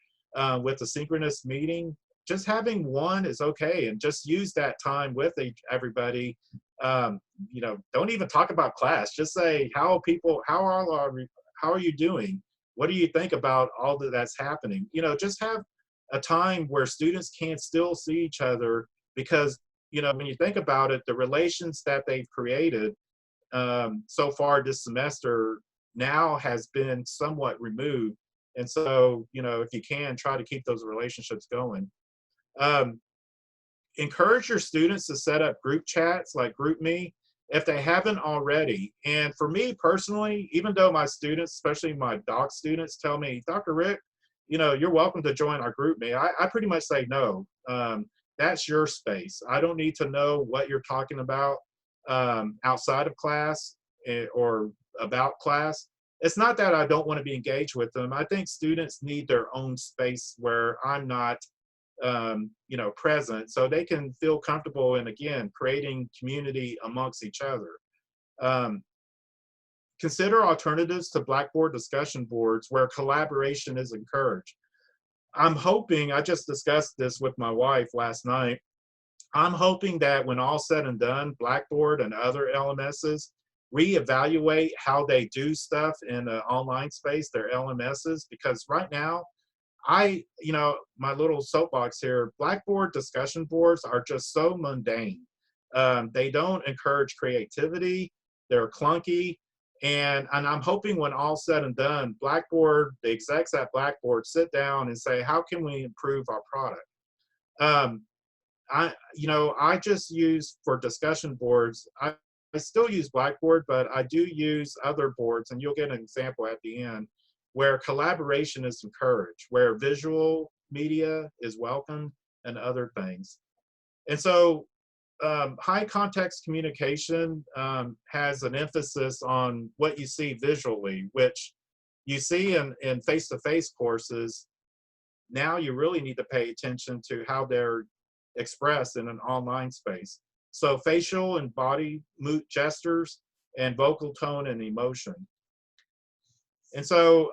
with a synchronous meeting, just having 1 is okay, and just use that time with everybody. You know, don't even talk about class. Just say, how are you doing? What do you think about all that's happening? You know, just have a time where students can still see each other, because, you know, when you think about it, the relations that they've created so far this semester now has been somewhat removed. And so, you know, if you can, try to keep those relationships going. Encourage your students to set up group chats like GroupMe if they haven't already. And for me personally, even though my students, especially my doc students, tell me, Dr. Rick, you know, you're welcome to join our GroupMe, I pretty much say no. That's your space. I don't need to know what you're talking about outside of class or about class. It's not that I don't want to be engaged with them. I think students need their own space where I'm not you know, present, so they can feel comfortable in, again, creating community amongst each other. Consider alternatives to Blackboard discussion boards where collaboration is encouraged. I'm hoping, I just discussed this with my wife last night, I'm hoping that when all said and done, Blackboard and other LMSs reevaluate how they do stuff in an online space, their LMSs, because right now, you know, my little soapbox here, Blackboard discussion boards are just so mundane. They don't encourage creativity, they're clunky, and I'm hoping when all said and done, Blackboard, the execs at Blackboard sit down and say, how can we improve our product? You know, I just use, for discussion boards, I still use Blackboard, but I do use other boards, and you'll get an example at the end, where collaboration is encouraged, where visual media is welcome, and other things. And so high context communication has an emphasis on what you see visually, which you see in face-to-face courses. Now you really need to pay attention to how they're expressed in an online space. So facial and body gestures and vocal tone and emotion. And so,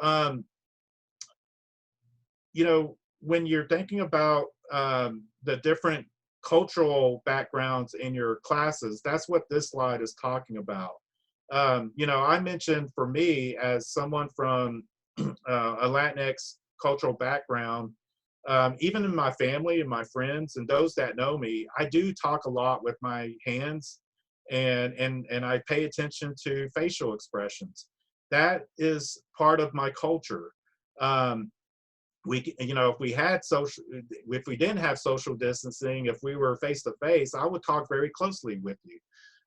you know, when you're thinking about the different cultural backgrounds in your classes, that's what this slide is talking about. You know, I mentioned for me, as someone from a Latinx cultural background, even in my family and my friends and those that know me, I do talk a lot with my hands, and I pay attention to facial expressions. That is part of my culture. You know, if we didn't have social distancing, if we were face to face, I would talk very closely with you.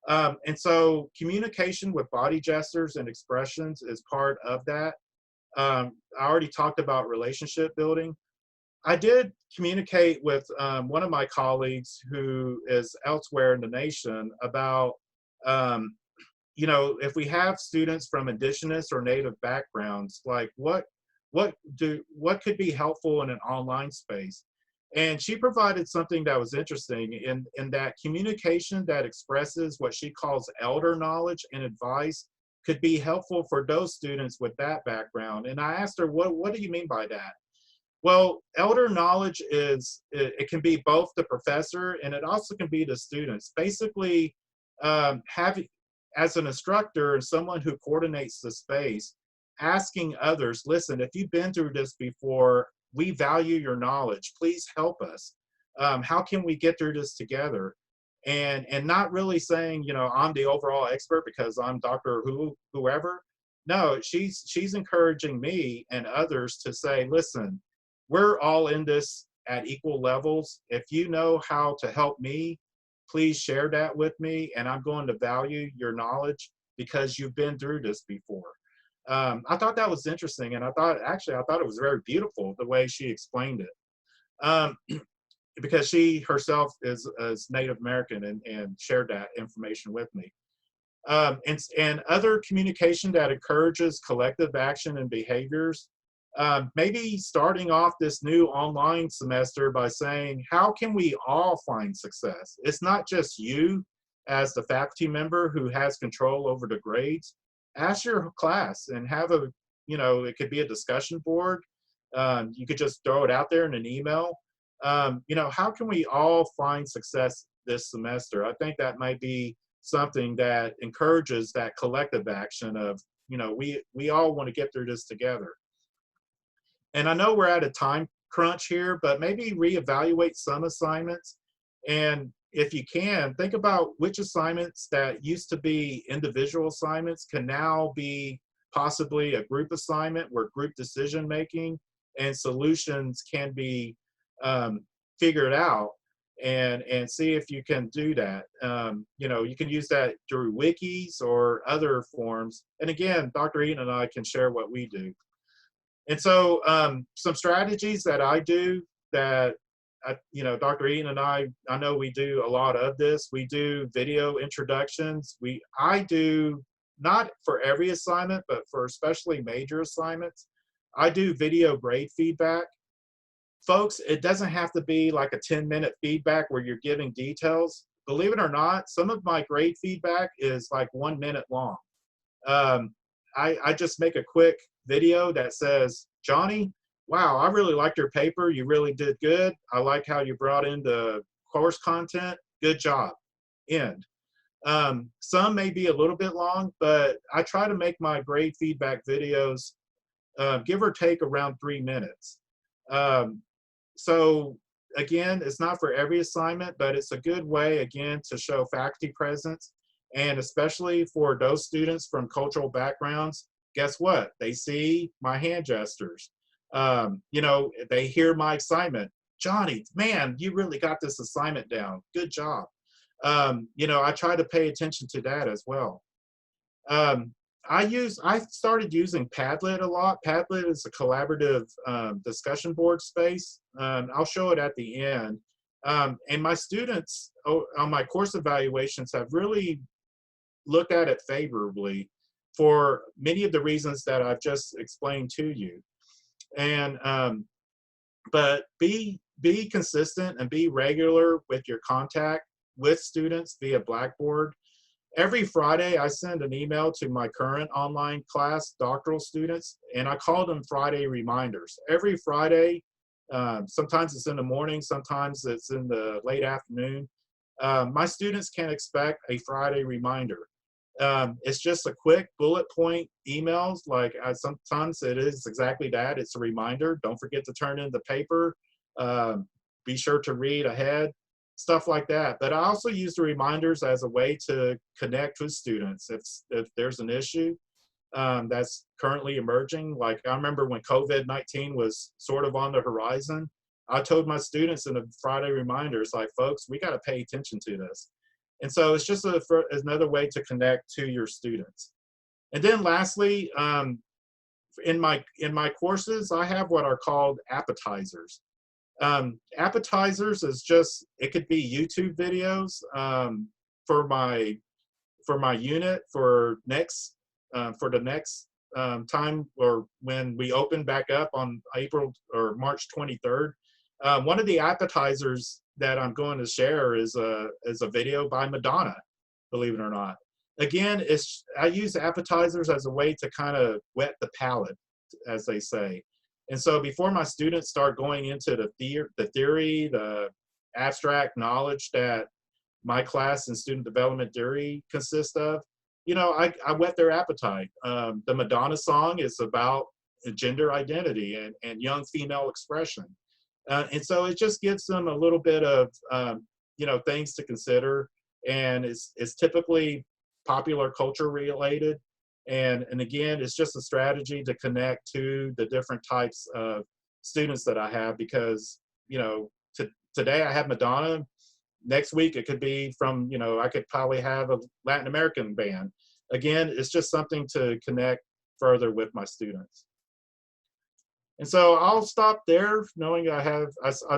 And so communication with body gestures and expressions is part of that. I already talked about relationship building. I did communicate with one of my colleagues who is elsewhere in the nation about you know, if we have students from indigenous or native backgrounds, like what could be helpful in an online space? And she provided something that was interesting in that communication that expresses what she calls elder knowledge and advice could be helpful for those students with that background. And I asked her, what do you mean by that? Well, elder knowledge is, it can be both the professor and it also can be the students. Basically, having, as an instructor and someone who coordinates the space, asking others, listen, if you've been through this before, we value your knowledge. Please help us. How can we get through this together? And not really saying, you know, I'm the overall expert because I'm Dr. Whoever. No, she's encouraging me and others to say, listen, we're all in this at equal levels. If you know how to help me, please share that with me, and I'm going to value your knowledge because you've been through this before. I thought that was interesting, and I thought it was very beautiful the way she explained it, because she herself is Native American and shared that information with me. And other communication that encourages collective action and behaviors. Maybe starting off this new online semester by saying, how can we all find success? It's not just you as the faculty member who has control over the grades. Ask your class and have a, you know, it could be a discussion board. You could just throw it out there in an email. You know, how can we all find success this semester? I think that might be something that encourages that collective action of, you know, we all want to get through this together. And I know we're at a time crunch here, but maybe reevaluate some assignments. And if you can, think about which assignments that used to be individual assignments can now be possibly a group assignment where group decision making and solutions can be figured out, and see if you can do that. You know, you can use that through wikis or other forms. And again, Dr. Eaton and I can share what we do. And so some strategies that I do that, you know, Dr. Eaton and I know we do a lot of this. We do video introductions. I do, not for every assignment, but for especially major assignments, I do video grade feedback. Folks, it doesn't have to be like a 10-minute feedback where you're giving details. Believe it or not, some of my grade feedback is like 1 minute long. I just make a quick video that says, Johnny, wow, I really liked your paper. You really did good. I like how you brought in the course content. Good job. End. Some may be a little bit long, but I try to make my grade feedback videos give or take around 3 minutes. So again, it's not for every assignment, but it's a good way, again, to show faculty presence. And especially for those students from cultural backgrounds, guess what? They see my hand gestures. You know, they hear my excitement. Johnny, man, you really got this assignment down. Good job. You know, I try to pay attention to that as well. I started using Padlet a lot. Padlet is a collaborative discussion board space. I'll show it at the end. And my students on my course evaluations have really looked at it favorably for many of the reasons that I've just explained to you. And but be consistent and be regular with your contact with students via Blackboard. Every Friday, I send an email to my current online class, doctoral students, and I call them Friday reminders. Every Friday, sometimes it's in the morning, sometimes it's in the late afternoon. My students can expect a Friday reminder. It's just a quick bullet point emails. Like sometimes it is exactly that. It's a reminder. Don't forget to turn in the paper. Be sure to read ahead. Stuff like that. But I also use the reminders as a way to connect with students if there's an issue that's currently emerging. Like I remember when COVID-19 was sort of on the horizon, I told my students in the Friday reminders, like, folks, we got to pay attention to this. And so it's just another way to connect to your students. And then lastly, in my courses, I have what are called appetizers. Appetizers is just, it could be YouTube videos for my for my unit for the next time, or when we open back up on April or March 23rd. One of the appetizers that I'm going to share is a video by Madonna, believe it or not. Again, I use appetizers as a way to kind of wet the palate, as they say. And so before my students start going into the theory, the abstract knowledge that my class in student development theory consists of, you know, I whet their appetite. The Madonna song is about gender identity and young female expression. And so it just gives them a little bit of, you know, things to consider. And it's typically popular culture related. And again, it's just a strategy to connect to the different types of students that I have, because, you know, today I have Madonna. Next week it could be from, you know, I could probably have a Latin American band. Again, it's just something to connect further with my students. And so I'll stop there, knowing I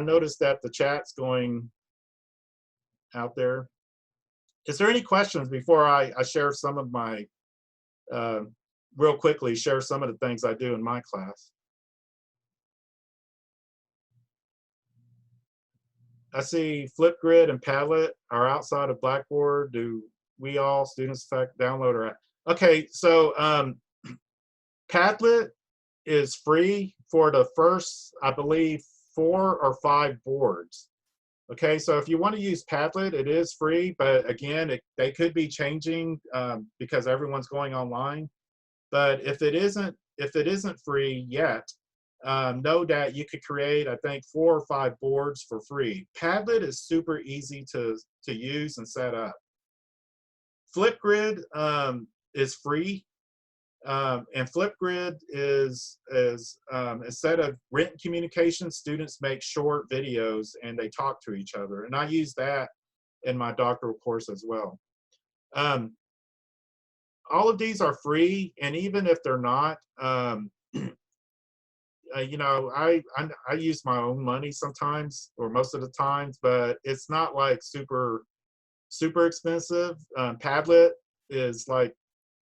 noticed that the chat's going out there. Is there any questions before I share some of my, real quickly, share some of the things I do in my class? I see Flipgrid and Padlet are outside of Blackboard. Do we all, students, download or? Okay, so Padlet is free for the first, I believe, 4 or 5 boards. Okay, so if you want to use Padlet, it is free, but again, they could be changing because everyone's going online. But if it isn't free yet, know that you could create, I think, 4 or 5 boards for free. Padlet is super easy to use and set up. Flipgrid is free. And Flipgrid is instead of written communication, students make short videos and they talk to each other. And I use that in my doctoral course as well. All of these are free, and even if they're not, you know, I use my own money sometimes, or most of the times, but it's not like super expensive. Padlet is like,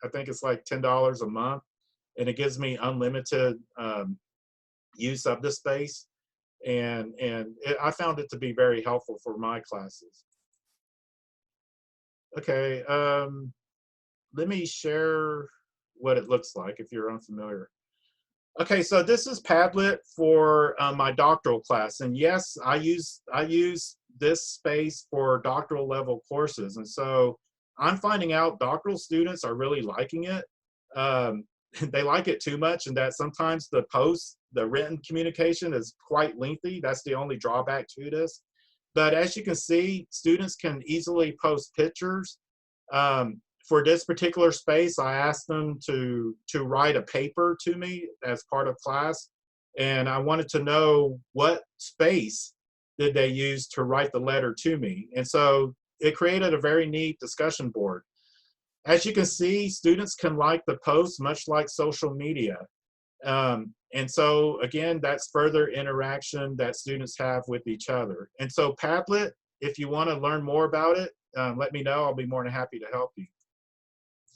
I think it's like $10 a month, and it gives me unlimited use of the space, and I found it to be very helpful for my classes. Okay, let me share what it looks like if you're unfamiliar. Okay, so this is Padlet for my doctoral class, and yes, I use this space for doctoral level courses, and so I'm finding out doctoral students are really liking it. They like it too much, and that sometimes the written communication is quite lengthy. That's the only drawback to this. But as you can see, students can easily post pictures. For this particular space, I asked them to write a paper to me as part of class, and I wanted to know what space did they use to write the letter to me. And so it created a very neat discussion board. As you can see, students can like the post much like social media. And so again, that's further interaction that students have with each other. And so Padlet, if you want to learn more about it, let me know. I'll be more than happy to help you.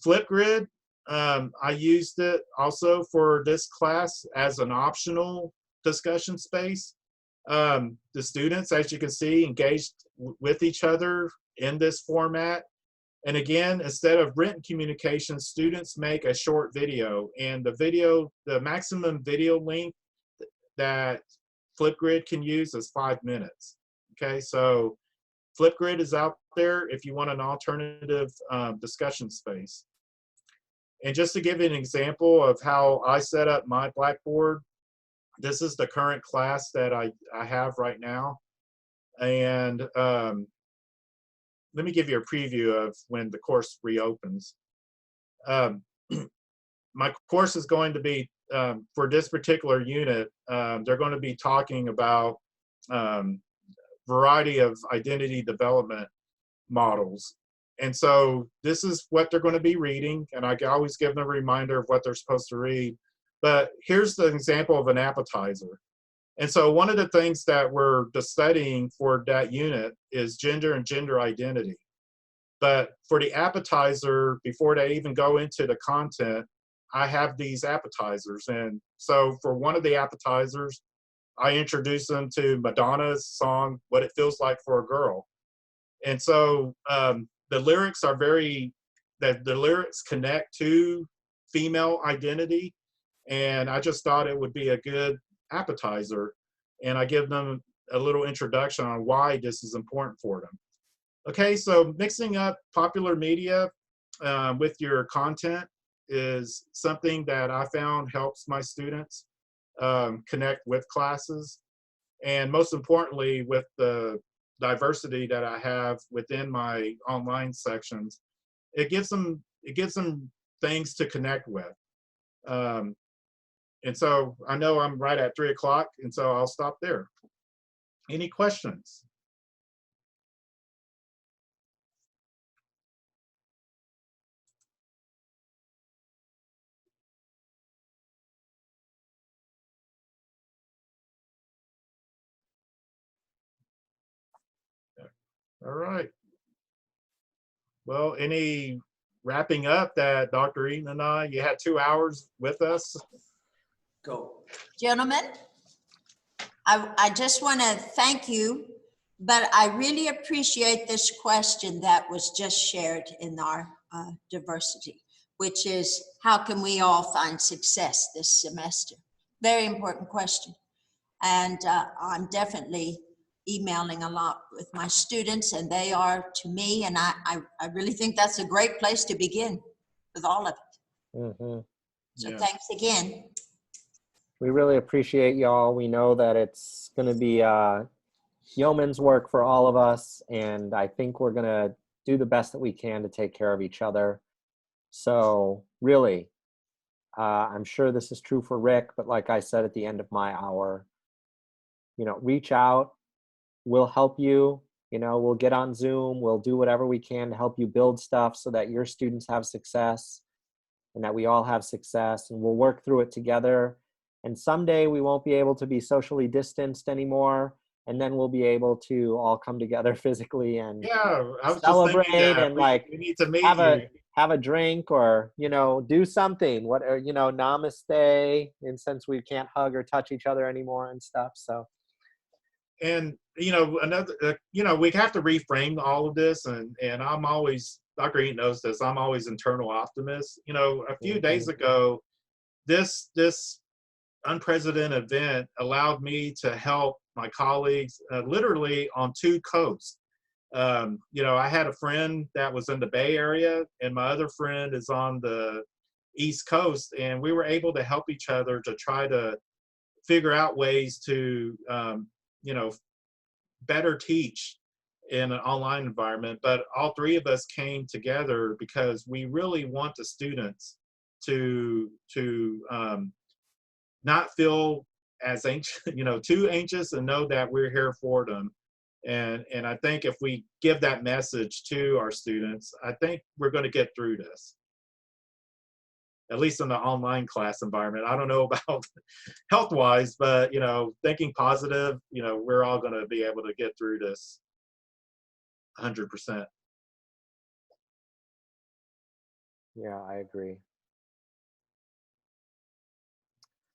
Flipgrid, I used it also for this class as an optional discussion space. The students, as you can see, engaged with each other in this format. And again, instead of written communication, students make a short video, and the maximum video length that Flipgrid can use is 5 minutes. Okay, so Flipgrid is out there if you want an alternative discussion space. And just to give you an example of how I set up my Blackboard, this is the current class that I have right now. And let me give you a preview of when the course reopens. My course is going to be, for this particular unit, they're going to be talking about variety of identity development models. And so this is what they're going to be reading, and I always give them a reminder of what they're supposed to read. But here's the example of an appetizer. And so one of the things that we're studying for that unit is gender and gender identity. But for the appetizer, before they even go into the content, I have these appetizers. And so for one of the appetizers, I introduce them to Madonna's song, What It Feels Like for a Girl. And so the lyrics are the lyrics connect to female identity. And I just thought it would be a good appetizer. And I give them a little introduction on why this is important for them. Okay, so mixing up popular media with your content is something that I found helps my students connect with classes. And most importantly, with the diversity that I have within my online sections, it gives them things to connect with. And so I know I'm right at 3 o'clock, and so I'll stop there. Any questions? All right. Well, any wrapping up that Dr. Eaton and I, you had 2 hours with us. Go. Gentlemen, I just want to thank you, but I really appreciate this question that was just shared in our diversity, which is how can we all find success this semester? Very important question. And I'm definitely emailing a lot with my students, and they are to me, and I really think that's a great place to begin with all of it. Mm-hmm. So Yeah. thanks again. We really appreciate y'all. We know that it's going to be yeoman's work for all of us, and I think we're going to do the best that we can to take care of each other. So really, I'm sure this is true for Rick, but like I said at the end of my hour, reach out. We'll help you. We'll get on Zoom. We'll do whatever we can to help you build stuff so that your students have success and that we all have success, and we'll work through it together. And someday we won't be able to be socially distanced anymore, and then we'll be able to all come together physically and Yeah, I was just celebrate thinking that and we need to meet you. have a drink or do something. Namaste. And since we can't hug or touch each other anymore and stuff, so. And another, we have to reframe all of this. And I'm always, Dr. Eaton knows this, I'm always internal optimist. A few days ago, this unprecedented event allowed me to help my colleagues literally on 2 coasts. I had a friend that was in the Bay Area, and my other friend is on the East Coast, and we were able to help each other to try to figure out ways to, better teach in an online environment. But all 3 of us came together because we really want the students to not feel as anxious, too anxious, and know that we're here for them. And I think if we give that message to our students, I think we're going to get through this, at least in the online class environment. I don't know about health-wise, but, thinking positive, we're all going to be able to get through this 100%. Yeah, I agree.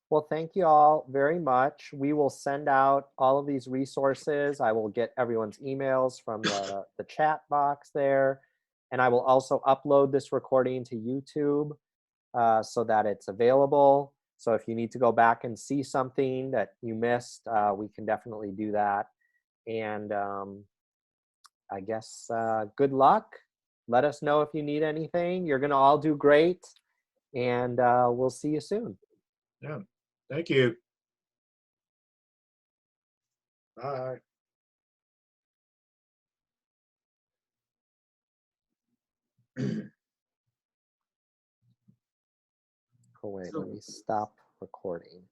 Well, thank you all very much. We will send out all of these resources. I will get everyone's emails from the chat box there. And I will also upload this recording to YouTube so that it's available. So if you need to go back and see something that you missed, we can definitely do that. And I guess good luck. Let us know if you need anything. You're going to all do great. And we'll see you soon. Yeah. Thank you. Bye. Oh, wait, let me stop recording.